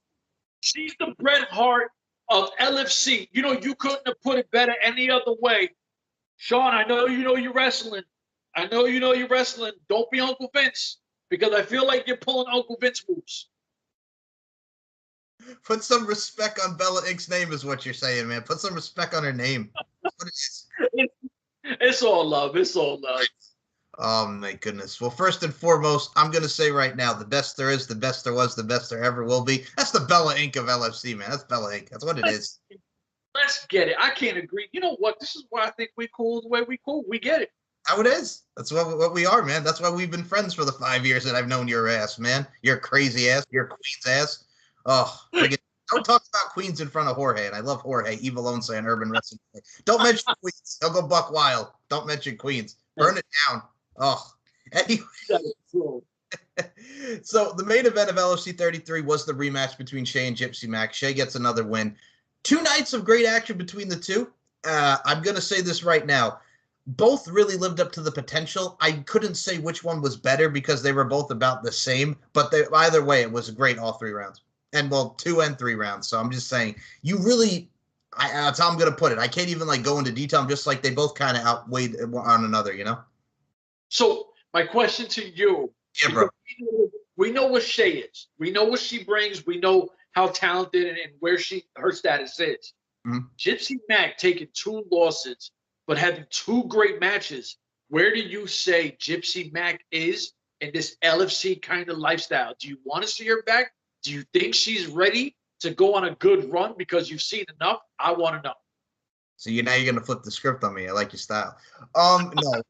She's the Bret Hart of LFC. You know, you couldn't have put it better any other way. Sean, I know you know you're wrestling. I know you know you're wrestling. Don't be Uncle Vince, because I feel like you're pulling Uncle Vince moves.
Put some respect on Bella Inc.'s name is what you're saying, man. Put some respect on her name. That's what it is.
It's all love. It's all love.
Oh, my goodness. Well, first and foremost, I'm going to say right now, the best there is, the best there was, the best there ever will be. That's the Bella Inc. of LFC, man. That's Bella Inc. That's what it is.
Let's get it. I can't agree. You know what? This is why I think we cool the way we cool. We get it.
How it is. That's what we are, man. That's why we've been friends for the 5 years that I've known your ass, man. Your crazy ass. Your Queen's ass. Oh, don't talk about Queens in front of Jorge, and I love Jorge, Evil Once and Urban Wrestling. Don't mention Queens. He'll go buck wild. Don't mention Queens. Burn it down. Oh, anyway. So the main event of LFC 33 was the rematch between Shay and Gypsy Mac. Shay gets another win. 2 nights of great action between the two. I'm going to say this right now. Both really lived up to the potential. I couldn't say which one was better because they were both about the same, but either way, it was great all 3 rounds. And, well, 2 and 3 rounds. So I'm just saying, you really, that's how I'm going to put it. I can't even, go into detail. I'm just like, they both kind of outweighed on another, you know?
So my question to you.
Yeah, bro.
We know what Shay is. We know what she brings. We know how talented and where her status is.
Mm-hmm.
Gypsy Mac taking 2 losses, but having 2 great matches. Where do you say Gypsy Mac is in this LFC kind of lifestyle? Do you want to see her back? Do you think she's ready to go on a good run because you've seen enough? I want to know.
So now you're going to flip the script on me. I like your style. No.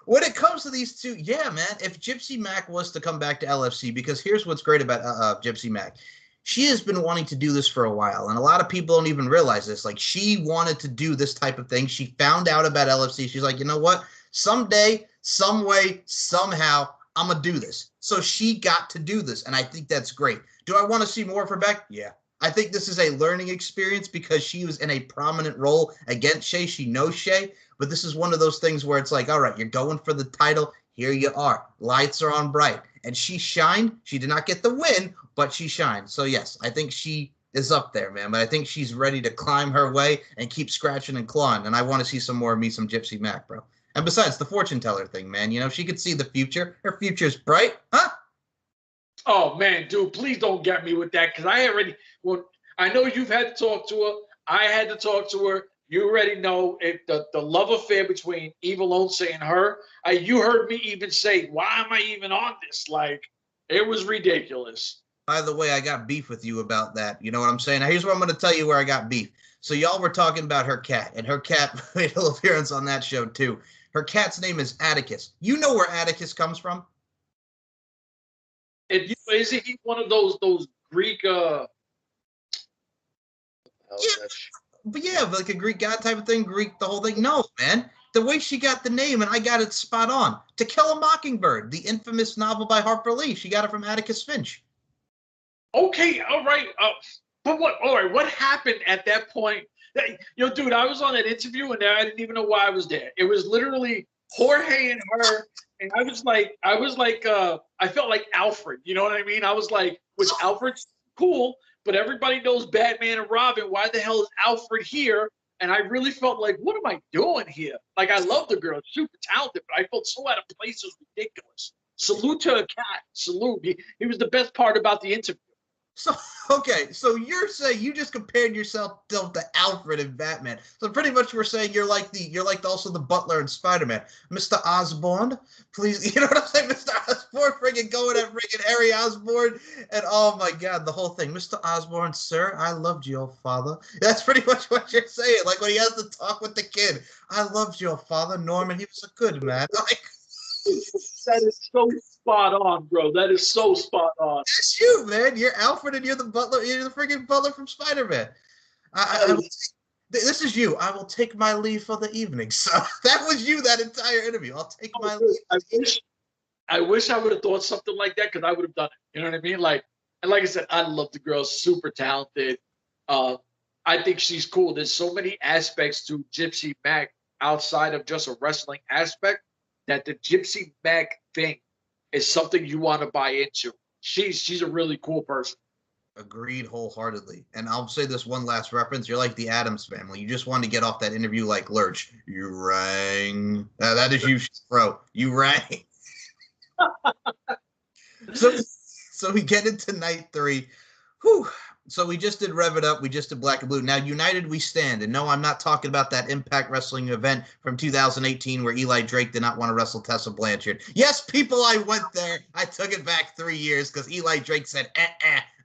When it comes to these two, yeah, man, if Gypsy Mac was to come back to LFC, because here's what's great about Gypsy Mac. She has been wanting to do this for a while, and a lot of people don't even realize this. She wanted to do this type of thing. She found out about LFC. She's like, you know what? Someday, some way, somehow, I'm going to do this. So she got to do this, and I think that's great. Do I want to see more of her back? Yeah. I think this is a learning experience because she was in a prominent role against Shay. She knows Shay, but this is one of those things where it's like, all right, you're going for the title. Here you are. Lights are on bright. And she shined. She did not get the win, but she shined. So, yes, I think she is up there, man. But I think she's ready to climb her way and keep scratching and clawing. And I want to see some more of me, some Gypsy Mac, bro. And besides, the fortune teller thing, man, she could see the future. Her future's bright, huh?
Oh, man, dude, please don't get me with that because I know you've had to talk to her. I had to talk to her. You already know if the love affair between Evil Once and her. You heard me even say, why am I even on this? It was ridiculous.
By the way, I got beef with you about that. You know what I'm saying? Now, here's what I'm going to tell you where I got beef. So y'all were talking about her cat, and her cat made a little appearance on that show, too. Her cat's name is Atticus. You know where Atticus comes from?
Is he one of those Greek?
Yeah, but yeah, like a Greek god type of thing, the whole thing. No, man. The way she got the name, and I got it spot on. To Kill a Mockingbird, the infamous novel by Harper Lee. She got it from Atticus Finch.
Okay, all right. But what? All right, what happened at that point? Dude, I was on that interview, and I didn't even know why I was there. It was literally Jorge and her. And I felt like Alfred. You know what I mean? I was like, which Alfred's cool, but everybody knows Batman and Robin. Why the hell is Alfred here? And I really felt like, what am I doing here? I love the girl, super talented, but I felt so out of place. It was ridiculous. Salute to a cat. Salute. He was the best part about the interview.
So, okay, so you're saying you just compared yourself to Alfred and Batman. So pretty much we're saying you're also the butler in Spider-Man. Mr. Osborn, please, you know what I'm saying? Mr. Osborn friggin' going at friggin' Harry Osborn. And oh my God, the whole thing. Mr. Osborn, sir, I loved your father. That's pretty much what you're saying. When he has to talk with the kid. I loved your father, Norman. He was a good man.
That is so spot on, bro. That is so spot on.
That's you, man. You're Alfred and you're the butler. You're the freaking butler from Spider-Man. This is you. I will take my leave for the evening. So that was you that entire interview. I'll take my leave.
I wish I would have thought something like that because I would have done it. You know what I mean? And like I said, I love the girl. Super talented. I think she's cool. There's so many aspects to Gypsy Mac outside of just a wrestling aspect that the Gypsy Mac thing is something you want to buy into. She's a really cool person.
Agreed wholeheartedly. And I'll say this one last reference. You're like the Addams Family. You just wanted to get off that interview like Lurch. You rang. That is you, bro. You rang. So we get into night 3. Whew. So we just did Rev It Up. We just did Black and Blue. Now, United We Stand. And no, I'm not talking about that Impact Wrestling event from 2018 where Eli Drake did not want to wrestle Tessa Blanchard. Yes, people, I went there. I took it back 3 years because Eli Drake said,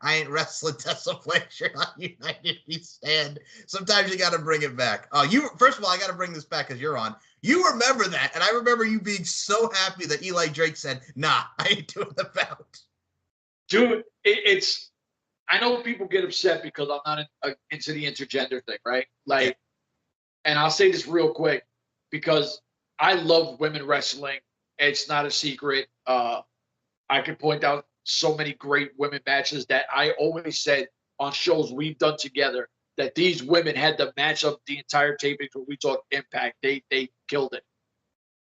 I ain't wrestling Tessa Blanchard on United We Stand. Sometimes you got to bring it back. First of all, I got to bring this back because you're on. You remember that. And I remember you being so happy that Eli Drake said, nah, I ain't doing the bout.
Dude, it's... I know people get upset because I'm not into the intergender thing, right? Like, and I'll say this real quick because I love women wrestling. It's not a secret. I could point out so many great women matches that I always said on shows we've done together that these women had the match of the entire taping when we talked Impact. They killed it.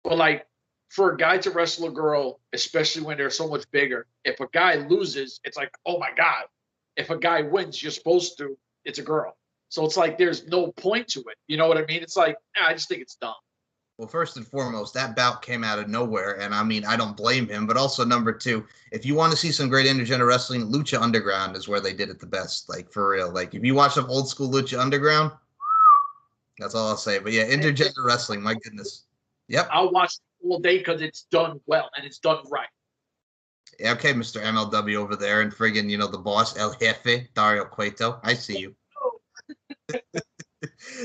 But like for a guy to wrestle a girl, especially when they're so much bigger, if a guy loses, it's like, oh my God. If a guy wins, you're supposed to, it's a girl. So it's like there's no point to it. You know what I mean? It's like, I just think it's dumb.
Well, first and foremost, that bout came out of nowhere. And I mean, I don't blame him. But also, number 2, if you want to see some great intergender wrestling, Lucha Underground is where they did it the best. Like, for real. Like, if you watch some old school Lucha Underground, that's all I'll say. But yeah, intergender wrestling, my goodness. Yep.
I'll watch it all day because it's done well and it's done right.
Yeah, okay, Mr. MLW over there and friggin', the boss, El Jefe, Dario Cueto. I see you.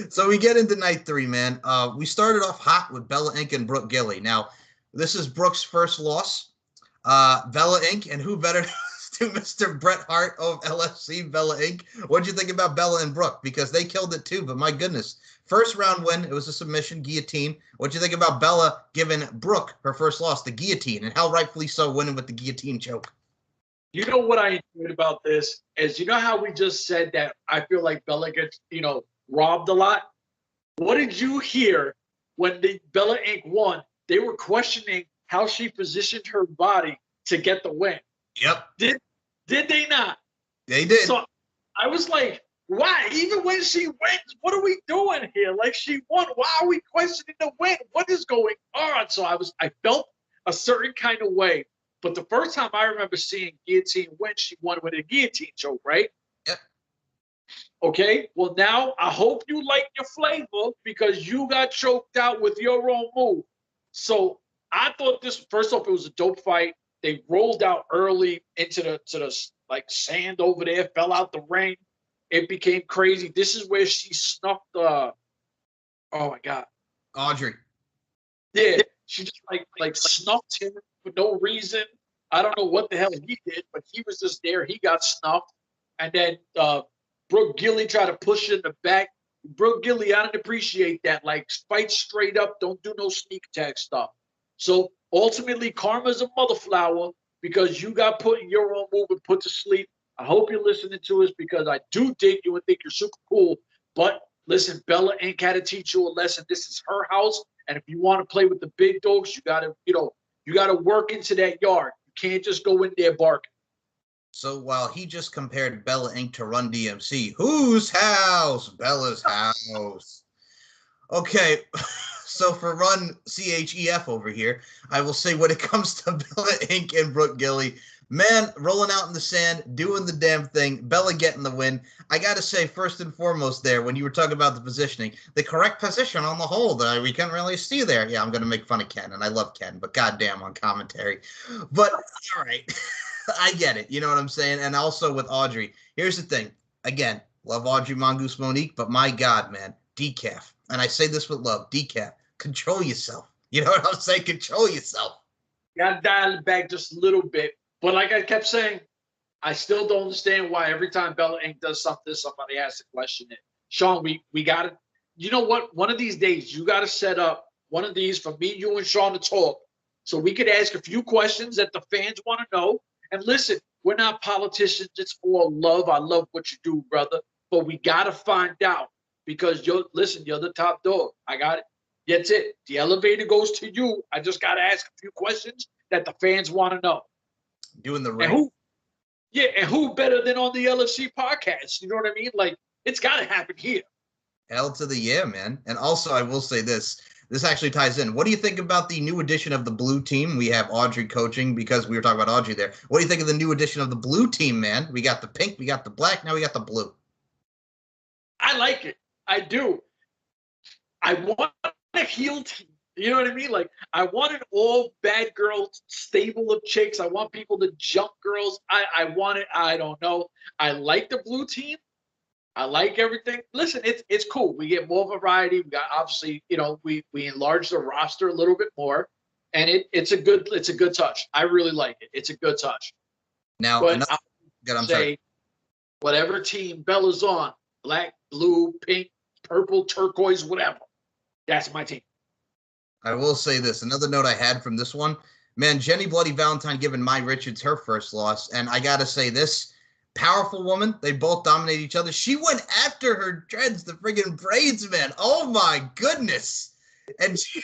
So we get into night 3, man. We started off hot with Bella Inc. and Brooke Gilly. Now, this is Brooke's first loss. Bella Inc. and who better to Mr. Bret Hart of LFC, Bella Inc. What'd you think about Bella and Brooke? Because they killed it too, but my goodness. First round win, it was a submission, guillotine. What'd you think about Bella giving Brooke her first loss, the guillotine, and how rightfully so winning with the guillotine choke?
You know what I enjoyed about this is, you know how we just said that I feel like Bella gets, robbed a lot? What did you hear when the Bella Inc. won? They were questioning how she positioned her body to get the win.
Yep.
Did they not?
They did.
So I was like, why? Even when she wins, what are we doing here? Like, she won. Why are we questioning the win? What is going on? So I felt a certain kind of way. But the first time I remember seeing guillotine win, she won with a guillotine choke, right?
Yep.
Okay. Well, now I hope you like your flavor because you got choked out with your own move. So I thought this, first off, it was a dope fight. They rolled out early into the like sand over there, fell out the ring. It became crazy. This is where she snuffed oh my God.
Audrey.
Yeah. She just like snuffed him for no reason. I don't know what the hell he did, but he was just there. He got snuffed. And then Brooke Gilly tried to push it in the back. Brooke Gilly, I didn't appreciate that. Like, fight straight up. Don't do no sneak attack stuff. So ultimately, karma's a mother flower because you got put in your own move and put to sleep. I hope you're listening to us because I do dig you and think you're super cool. But listen, Bella ain't got to teach you a lesson. This is her house. And if you want to play with the big dogs, you gotta work into that yard. You can't just go in there barking.
So while he just compared Bella Inc. to Run DMC, whose house? Bella's house. Okay, so for Run CHEF over here, I will say when it comes to Bella Inc. and Brooke Gilly, man, rolling out in the sand, doing the damn thing, Bella getting the win. I got to say, first and foremost there, when you were talking about the positioning, the correct position on the hold, we can't really see there. Yeah, I'm going to make fun of Ken, and I love Ken, but goddamn on commentary. But, all right, I get it. You know what I'm saying? And also with Audrey, here's the thing. Again, love Audrey Mongoose Monique, but my God, man, decaf. And I say this with love, decaf. Control yourself. You know what I'm saying? Control yourself.
Got to dial it back just a little bit. But like I kept saying, I still don't understand why every time Bella Inc. does something, somebody has to question it. Sean, we got to, you know what? One of these days, you got to set up one of these for me, you, and Sean to talk so we could ask a few questions that the fans want to know. And listen, we're not politicians. It's all love. I love what you do, brother. But we got to find out because you're the top dog. I got it. That's it. The elevator goes to you. I just got to ask a few questions that the fans want to know.
Doing the ring.
Yeah, and who better than on the LFC podcast? You know what I mean? Like, it's got to happen here.
Hell to the yeah, man. And also, I will say this. This actually ties in. What do you think about the new addition of the blue team? We have Audrey coaching because we were talking about Audrey there. What do you think of the new addition of the blue team, man? We got the pink, we got the black, now we got the blue.
I like it. I do. I want a heel team. You know what I mean? Like, I want an all bad girl stable of chicks. I want people to jump girls. I want it. I don't know. I like the blue team. I like everything. Listen, it's cool. We get more variety. We got, obviously, you know, we enlarge the roster a little bit more, and it's a good touch. I really like it. It's a good touch.
Now,
but
I'm sorry.
Whatever team Bella's on, black, blue, pink, purple, turquoise, whatever, that's my team.
I will say this. Another note I had from this one, man, Jenny Bloody Valentine giving Mai Richards her first loss. And I got to say this, powerful woman. They both dominate each other. She went after her dreads, the friggin' braids, man. Oh, my goodness. And she,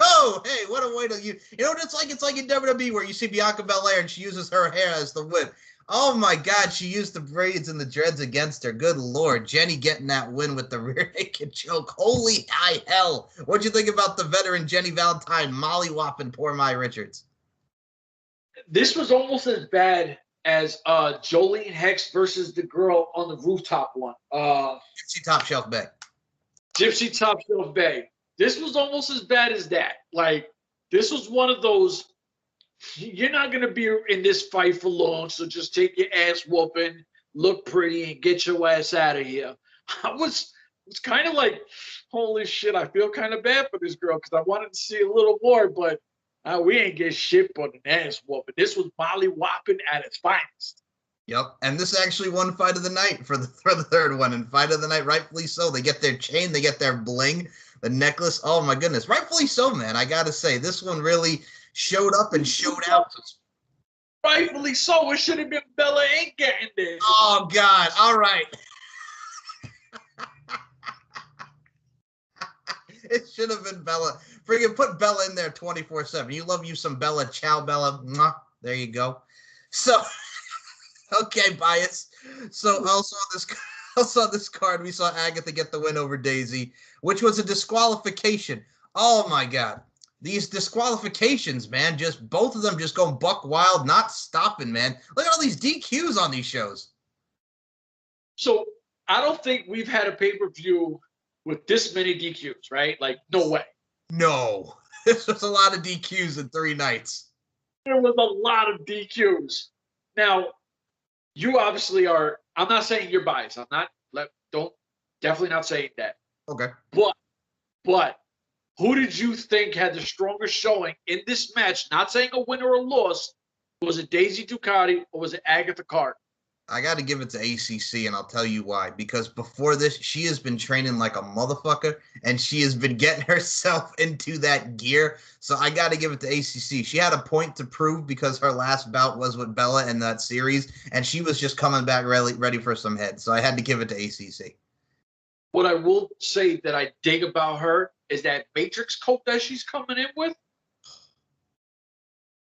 oh, hey, what a way to, you know what it's like? It's like in WWE where you see Bianca Belair and she uses her hair as the whip. Oh, my God, she used the braids and the dreads against her. Good Lord. Jenny getting that win with the rear naked choke. Holy high hell. What'd you think about the veteran Jenny Valentine molly-whopping poor Mai Richards?
This was almost as bad as Jolene Hex versus the girl on the rooftop one.
Gypsy Top Shelf Bay.
Gypsy Top Shelf Bay. This was almost as bad as that. Like, this was one of those, you're not going to be in this fight for long, so just take your ass whooping, look pretty, and get your ass out of here. It's kind of like, holy shit, I feel kind of bad for this girl because I wanted to see a little more, but we ain't get shit but an ass whooping. This was molly whopping at its finest.
Yep, and this actually won Fight of the Night for the third one, and Fight of the Night, rightfully so. They get their chain, they get their bling, the necklace. Oh my goodness, rightfully so, man. I gotta say, this one really showed up and showed out.
Rightfully so. It should have been Bella ain't getting this.
Oh God! All right. It should have been Bella. Friggin' put Bella in there 24/7. You love you some Bella. Ciao, Bella. Mwah. There you go. So, okay, bias. So also on this card, we saw Agatha get the win over Daisy, which was a disqualification. Oh my God. These disqualifications, man, just both of them just going buck wild, not stopping, man. Look at all these DQs on these shows.
So I don't think we've had a pay-per-view with this many DQs, right? Like, no way.
No. This was a lot of DQs in 3 nights.
There was a lot of DQs. Now, you obviously are, I'm not saying you're biased. Definitely not saying that.
Okay.
But who did you think had the strongest showing in this match? Not saying a win or a loss. Was it Daisy Ducati or was it Agatha Carter?
I got to give it to ACC, and I'll tell you why. Because before this, she has been training like a motherfucker, and she has been getting herself into that gear. So I got to give it to ACC. She had a point to prove because her last bout was with Bella in that series, and she was just coming back ready for some head. So I had to give it to ACC.
What I will say that I dig about her is that Matrix coat that she's coming in with.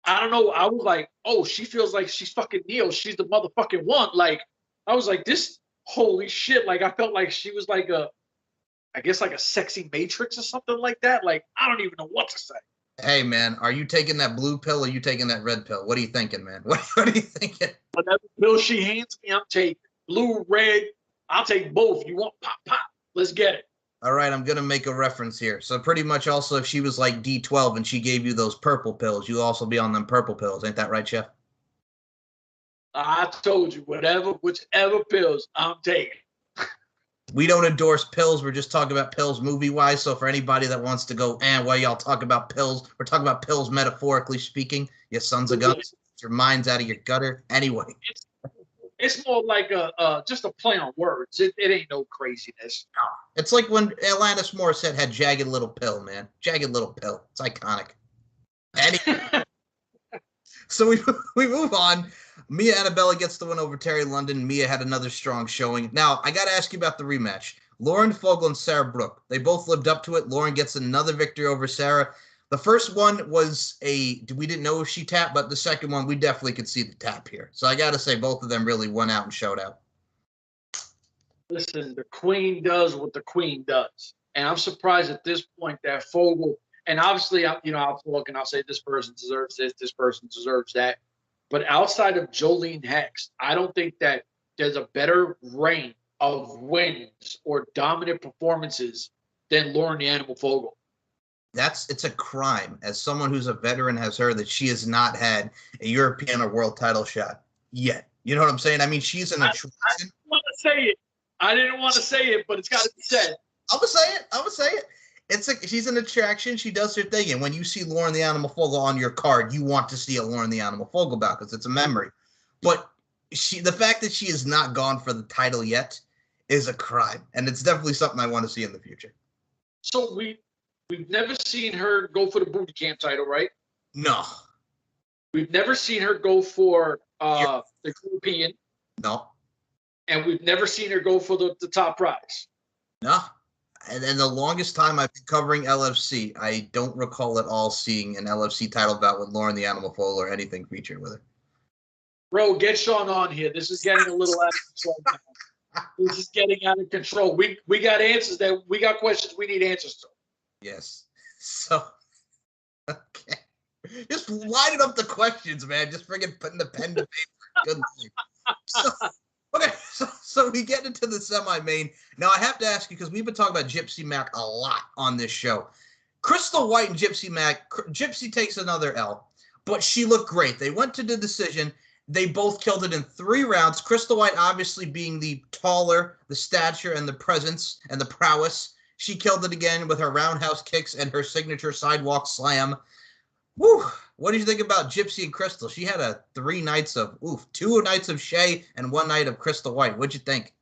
I don't know. I was like, oh, she feels like she's fucking Neo. She's the motherfucking one. Like, I was like, this, holy shit. Like, I felt like she was like I guess like a sexy Matrix or something like that. Like, I don't even know what to say.
Hey, man, are you taking that blue pill or are you taking that red pill? What are you thinking, man? What are you thinking?
Whatever pill she hands me, I'm taking. Blue, red, I'll take both. You want pop, pop. Let's get it.
All right, I'm going to make a reference here. So pretty much also if she was like D12 and she gave you those purple pills, you'll also be on them purple pills. Ain't that right, Chef?
I told you, whichever pills I'm taking.
We don't endorse pills. We're just talking about pills movie-wise. So for anybody that wants to go, well, y'all talk about pills. We're talking about pills metaphorically speaking. You sons of guns. Get your minds out of your gutter. Anyway.
It's more like just a play on words. It ain't no craziness.
It's like when Alanis Morissette had Jagged Little Pill, man. Jagged Little Pill. It's iconic. Anyway. So we move on. Mia Annabella gets the win over Terry London. Mia had another strong showing. Now, I got to ask you about the rematch. Lauren Fogel and Sarah Brooke. They both lived up to it. Lauren gets another victory over Sarah. The first one was we didn't know if she tapped, but the second one, we definitely could see the tap here. So I got to say both of them really went out and showed out.
Listen, the queen does what the queen does. And I'm surprised at this point that Fogel, and obviously, I'll look and I'll say this person deserves this person deserves that. But outside of Jolene Hex, I don't think that there's a better reign of wins or dominant performances than Lauren the Animal Fogel.
It's a crime, as someone who's a veteran has heard, that she has not had a European or world title shot yet. You know what I'm saying? I mean, she's an attraction.
I didn't want to say it. I didn't want to say it, but it's got to be said.
I'm gonna say it. She's an attraction. She does her thing, and when you see Lauren the Animal Fogel on your card, you want to see a Lauren the Animal Fogel bout because it's a memory. But the fact that she has not gone for the title yet is a crime, and it's definitely something I want to see in the future.
So we've never seen her go for the booty camp title, right?
No.
We've never seen her go for the European.
No.
And we've never seen her go for the top prize.
No. And the longest time I've been covering LFC, I don't recall at all seeing an LFC title bout with Lauren the Animal Fogel or anything featured with her.
Bro, get Sean on here. This is getting a little out of control now. This is getting out of control. We got answers we got questions we need answers to.
Yes. So, okay. Just lining up the questions, man. Just friggin' putting the pen to paper. Good Lord. Okay, so we get into the semi-main. Now, I have to ask you, because we've been talking about Gypsy Mac a lot on this show. Crystal White and Gypsy Mac, Gypsy takes another L, but she looked great. They went to the decision. They both killed it in 3 rounds. Crystal White obviously being the taller, the stature, and the presence, and the prowess. She killed it again with her roundhouse kicks and her signature sidewalk slam. Woo! What did you think about Gypsy and Crystal? She had 2 nights of Shay and 1 night of Crystal White. What'd you think?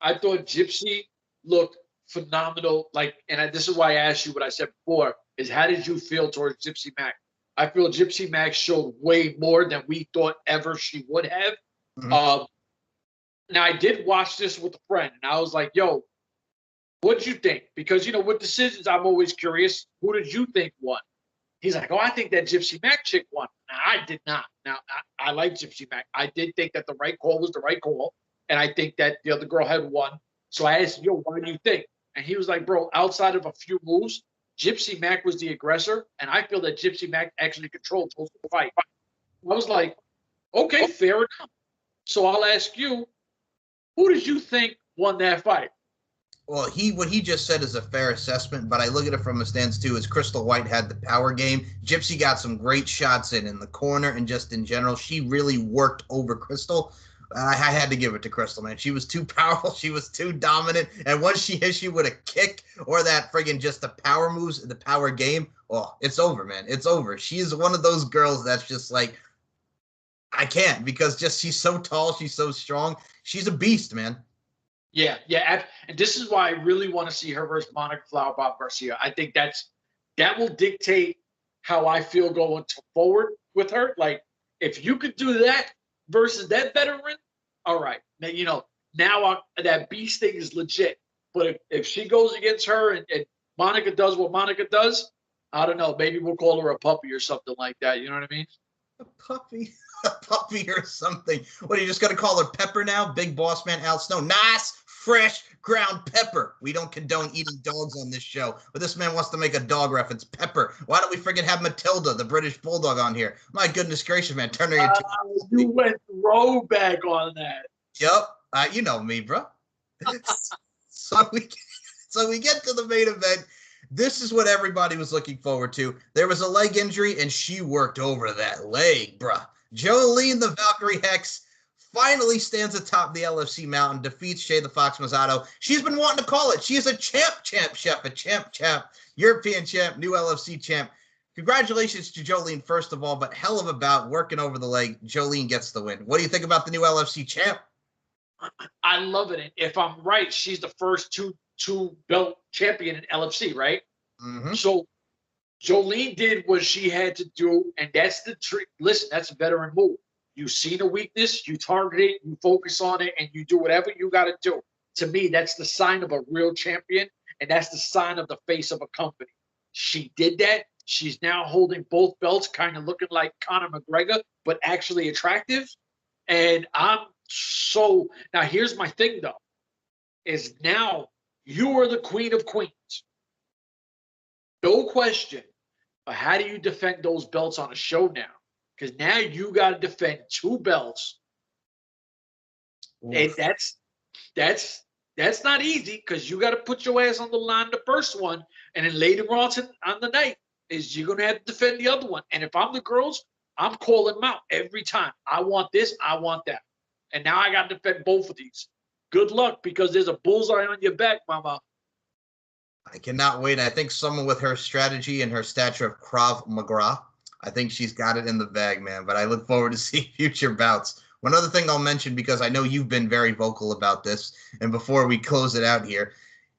I thought Gypsy looked phenomenal. This is why I asked you what I said before, is how did you feel towards Gypsy Mac? I feel Gypsy Mac showed way more than we thought ever she would have. Mm-hmm. Now, I did watch this with a friend, and I was like, yo, what did you think? Because, with decisions, I'm always curious. Who did you think won? He's like, oh, I think that Gypsy Mac chick won. Now, I did not. Now, I like Gypsy Mac. I did think that the right call was the right call, and I think that the other girl had won. So I asked, yo, what do you think? And he was like, bro, outside of a few moves, Gypsy Mac was the aggressor, and I feel that Gypsy Mac actually controlled most of the fight. I was like, okay, fair enough. So I'll ask you, who did you think won that fight?
Well, what he just said is a fair assessment, but I look at it from a stance too, is Crystal White had the power game. Gypsy got some great shots in the corner, and just in general, she really worked over Crystal. I had to give it to Crystal, man. She was too powerful. She was too dominant. And once she hits you with a kick or that friggin' just the power moves, the power game, oh, it's over, man. It's over. She's one of those girls that's just like, I can't, because she's so tall. She's so strong. She's a beast, man.
Yeah. And this is why I really want to see her versus Monica Flowerbomb Garcia. I think that will dictate how I feel going forward with her. Like, if you could do that versus that veteran, all right. Now, that beast thing is legit. But if she goes against her and Monica does what Monica does, I don't know. Maybe we'll call her a puppy or something like that. You know what I mean?
A puppy or something. What, are you just going to call her Pepper now? Big boss man Al Snow. Nice, fresh, ground pepper. We don't condone eating dogs on this show, but this man wants to make a dog reference. Pepper. Why don't we friggin' have Matilda, the British Bulldog, on here? My goodness gracious, man. Turn her into
you went throwback on that.
Yep. You know me, bro. So we get to the main event. This is what everybody was looking forward to. There was a leg injury, and she worked over that leg, bruh. Jolene, the Valkyrie Hex, finally stands atop the LFC mountain, defeats Shay the Fox Mazzato. She's been wanting to call it. She is a champ, chef, a champ, European champ, new LFC champ. Congratulations to Jolene, first of all, but hell of a bout, working over the leg. Jolene gets the win. What do you think about the new LFC champ?
I love it. And if I'm right, she's the first two belt champion in LFC, right?
Mm-hmm.
So Jolene did what she had to do, and that's the trick. Listen, that's a veteran move. You see the weakness, you target it, you focus on it, and you do whatever you got to do. To me, that's the sign of a real champion, and that's the sign of the face of a company. She did that. She's now holding both belts, kind of looking like Conor McGregor, but actually attractive. And now here's my thing though, is now you are the queen of queens. No question. But how do you defend those belts on a show now? Because now you got to defend 2 belts. And that's not easy, because you got to put your ass on the line the first one, and then later on the night is you're gonna have to defend the other one. And if I'm the girls, I'm calling them out every time. I want this, I want that, and now I got to defend both of these. Good luck, because there's a bullseye on your back, mama.
I cannot wait. I think someone with her strategy and her stature of Krav Maga, I think she's got it in the bag, man. But I look forward to seeing future bouts. One other thing I'll mention, because I know you've been very vocal about this, and before we close it out here,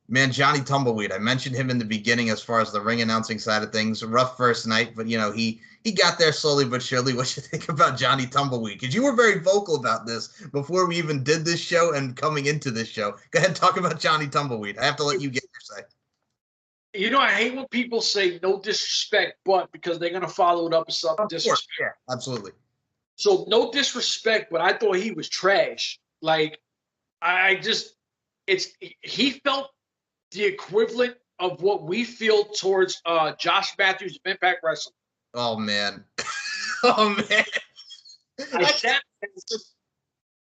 man, Johnny Tumbleweed, I mentioned him in the beginning as far as the ring announcing side of things. Rough first night, but, he got there slowly but surely. What you think about Johnny Tumbleweed? Because you were very vocal about this before we even did this show and coming into this show. Go ahead and talk about Johnny Tumbleweed. I have to let you get your say.
I hate when people say no disrespect, but because they're going to follow it up with something disrespect.
Yeah, absolutely.
So no disrespect, but I thought he was trash. Like, he felt the equivalent of what we feel towards Josh Matthews of Impact Wrestling.
Oh, man. Oh, man.
I sat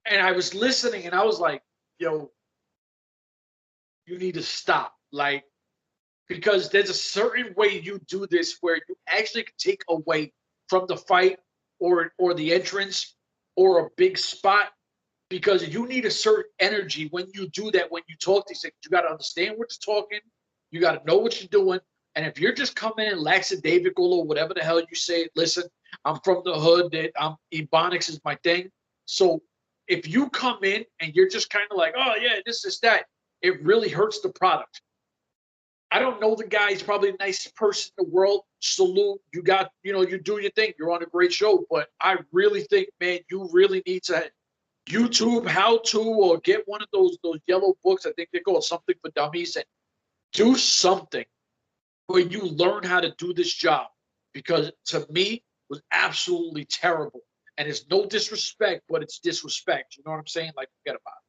and I was listening, and I was like, yo, you need to stop. Like, because there's a certain way you do this where you actually can take away from the fight or the entrance or a big spot, because you need a certain energy when you do that, when you talk these things. You got to understand what you're talking. You got to know what you're doing. And if you're just coming in lackadaisical or whatever the hell you say, listen, I'm from the hood, that Ebonics is my thing. So if you come in and you're just kind of like, oh, yeah, this is that, it really hurts the product. I don't know the guy. He's probably the nicest person in the world. Salute. You got, you do your thing. You're on a great show. But I really think, man, you really need to YouTube how to, or get one of those yellow books. I think they're called Something for Dummies, and do something where you learn how to do this job. Because to me, it was absolutely terrible. And it's no disrespect, but it's disrespect. You know what I'm saying? Like, forget about it.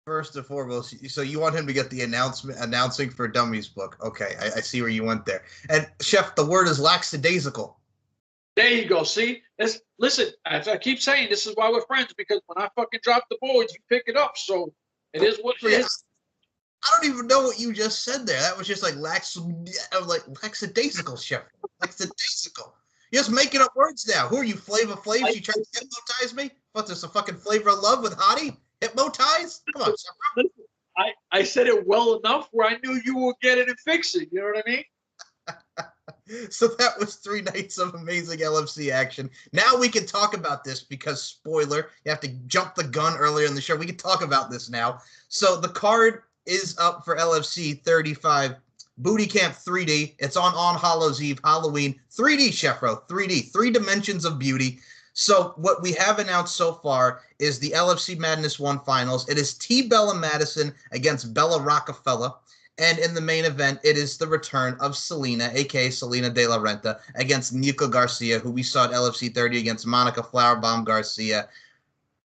First and foremost, so you want him to get the announcing for Dummies book. Okay, I see where you went there. And, Chef, the word is lackadaisical.
There you go. See? Listen, as I keep saying, this is why we're friends, because when I fucking drop the boards, you pick it up. So it is what it is.
I don't even know what you just said there. That was just like lackadaisical, Chef. Lackadaisical. You're just making up words now. Who are you, Flavor Flav? You trying to hypnotize me? What, there's a fucking Flavor of Love with Hottie? Hypnotize? Come on, Chef.
I said it well enough where I knew you would get it and fix it. You know what I mean?
So that was 3 nights of amazing LFC action. Now we can talk about this because, spoiler, you have to jump the gun earlier in the show. We can talk about this now. So the card is up for LFC 35 Booty Camp 3D. It's on Hallows Eve, Halloween. 3D, Chef Ro, 3D, 3 dimensions of beauty. So what we have announced so far is the LFC Madness 1 finals. It is T. Bella Madison against Bella Rockefeller. And in the main event, it is the return of Selena, a.k.a. Selena De La Renta, against Nico Garcia, who we saw at LFC 30 against Monica Flowerbomb Garcia,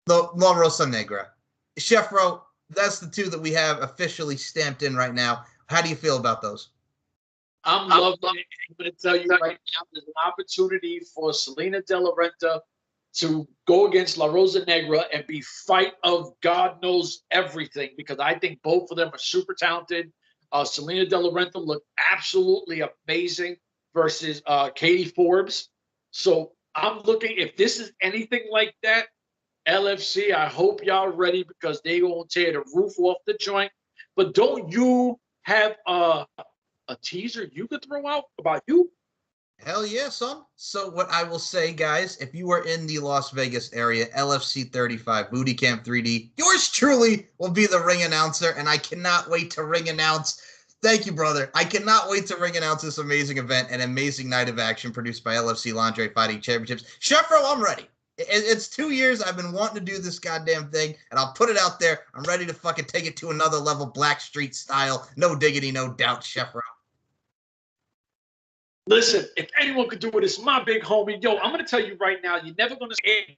La Rosa Negra. Chef Ro, that's the 2 that we have officially stamped in right now. How do you feel about those?
I'm loving it. I'm going to tell you right now, there's an opportunity for Selena De La Renta to go against La Rosa Negra and be fight of God knows everything, because I think both of them are super talented. Selena De La Renta looked absolutely amazing versus Katie Forbes. So I'm looking, if this is anything like that, LFC, I hope y'all ready, because they going to tear the roof off the joint. But don't you have a teaser you could throw out about you?
Hell yeah, son. So what I will say, guys, if you are in the Las Vegas area, LFC 35, Booty Camp 3D, yours truly will be the ring announcer, and I cannot wait to ring announce. Thank you, brother. I cannot wait to ring announce this amazing event, an amazing night of action produced by LFC Lingerie Fighting Championships. Chef Ro, I'm ready. It's 2 years. I've been wanting to do this goddamn thing, and I'll put it out there. I'm ready to fucking take it to another level, Blackstreet style. No diggity, no doubt, Chef Ro.
Listen, if anyone could do it, it's my big homie. Yo, I'm going to tell you right now, you're never going to say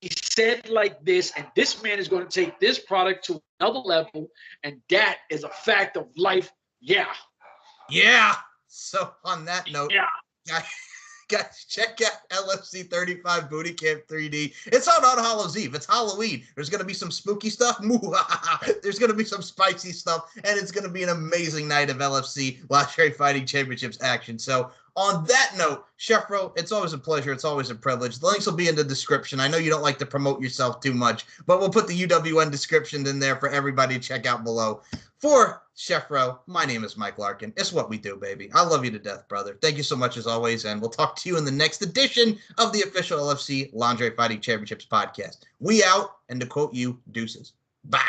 he said like this, and this man is going to take this product to another level, and that is a fact of life. Yeah.
Yeah. So on that note,
yeah.
Guys, check out LFC 35 Booty Camp 3D. It's out on Hallows Eve. It's Halloween. There's going to be some spooky stuff. There's going to be some spicy stuff. And it's going to be an amazing night of LFC Lingerie Fighting Championships action. So on that note, Chef Ro, it's always a pleasure. It's always a privilege. The links will be in the description. I know you don't like to promote yourself too much, but we'll put the UWN description in there for everybody to check out below. For Chef Ro, my name is Mike Larkin. It's what we do, baby. I love you to death, brother. Thank you so much as always, and we'll talk to you in the next edition of the official LFC Lingerie Fighting Championships podcast. We out, and to quote you, deuces. Bye.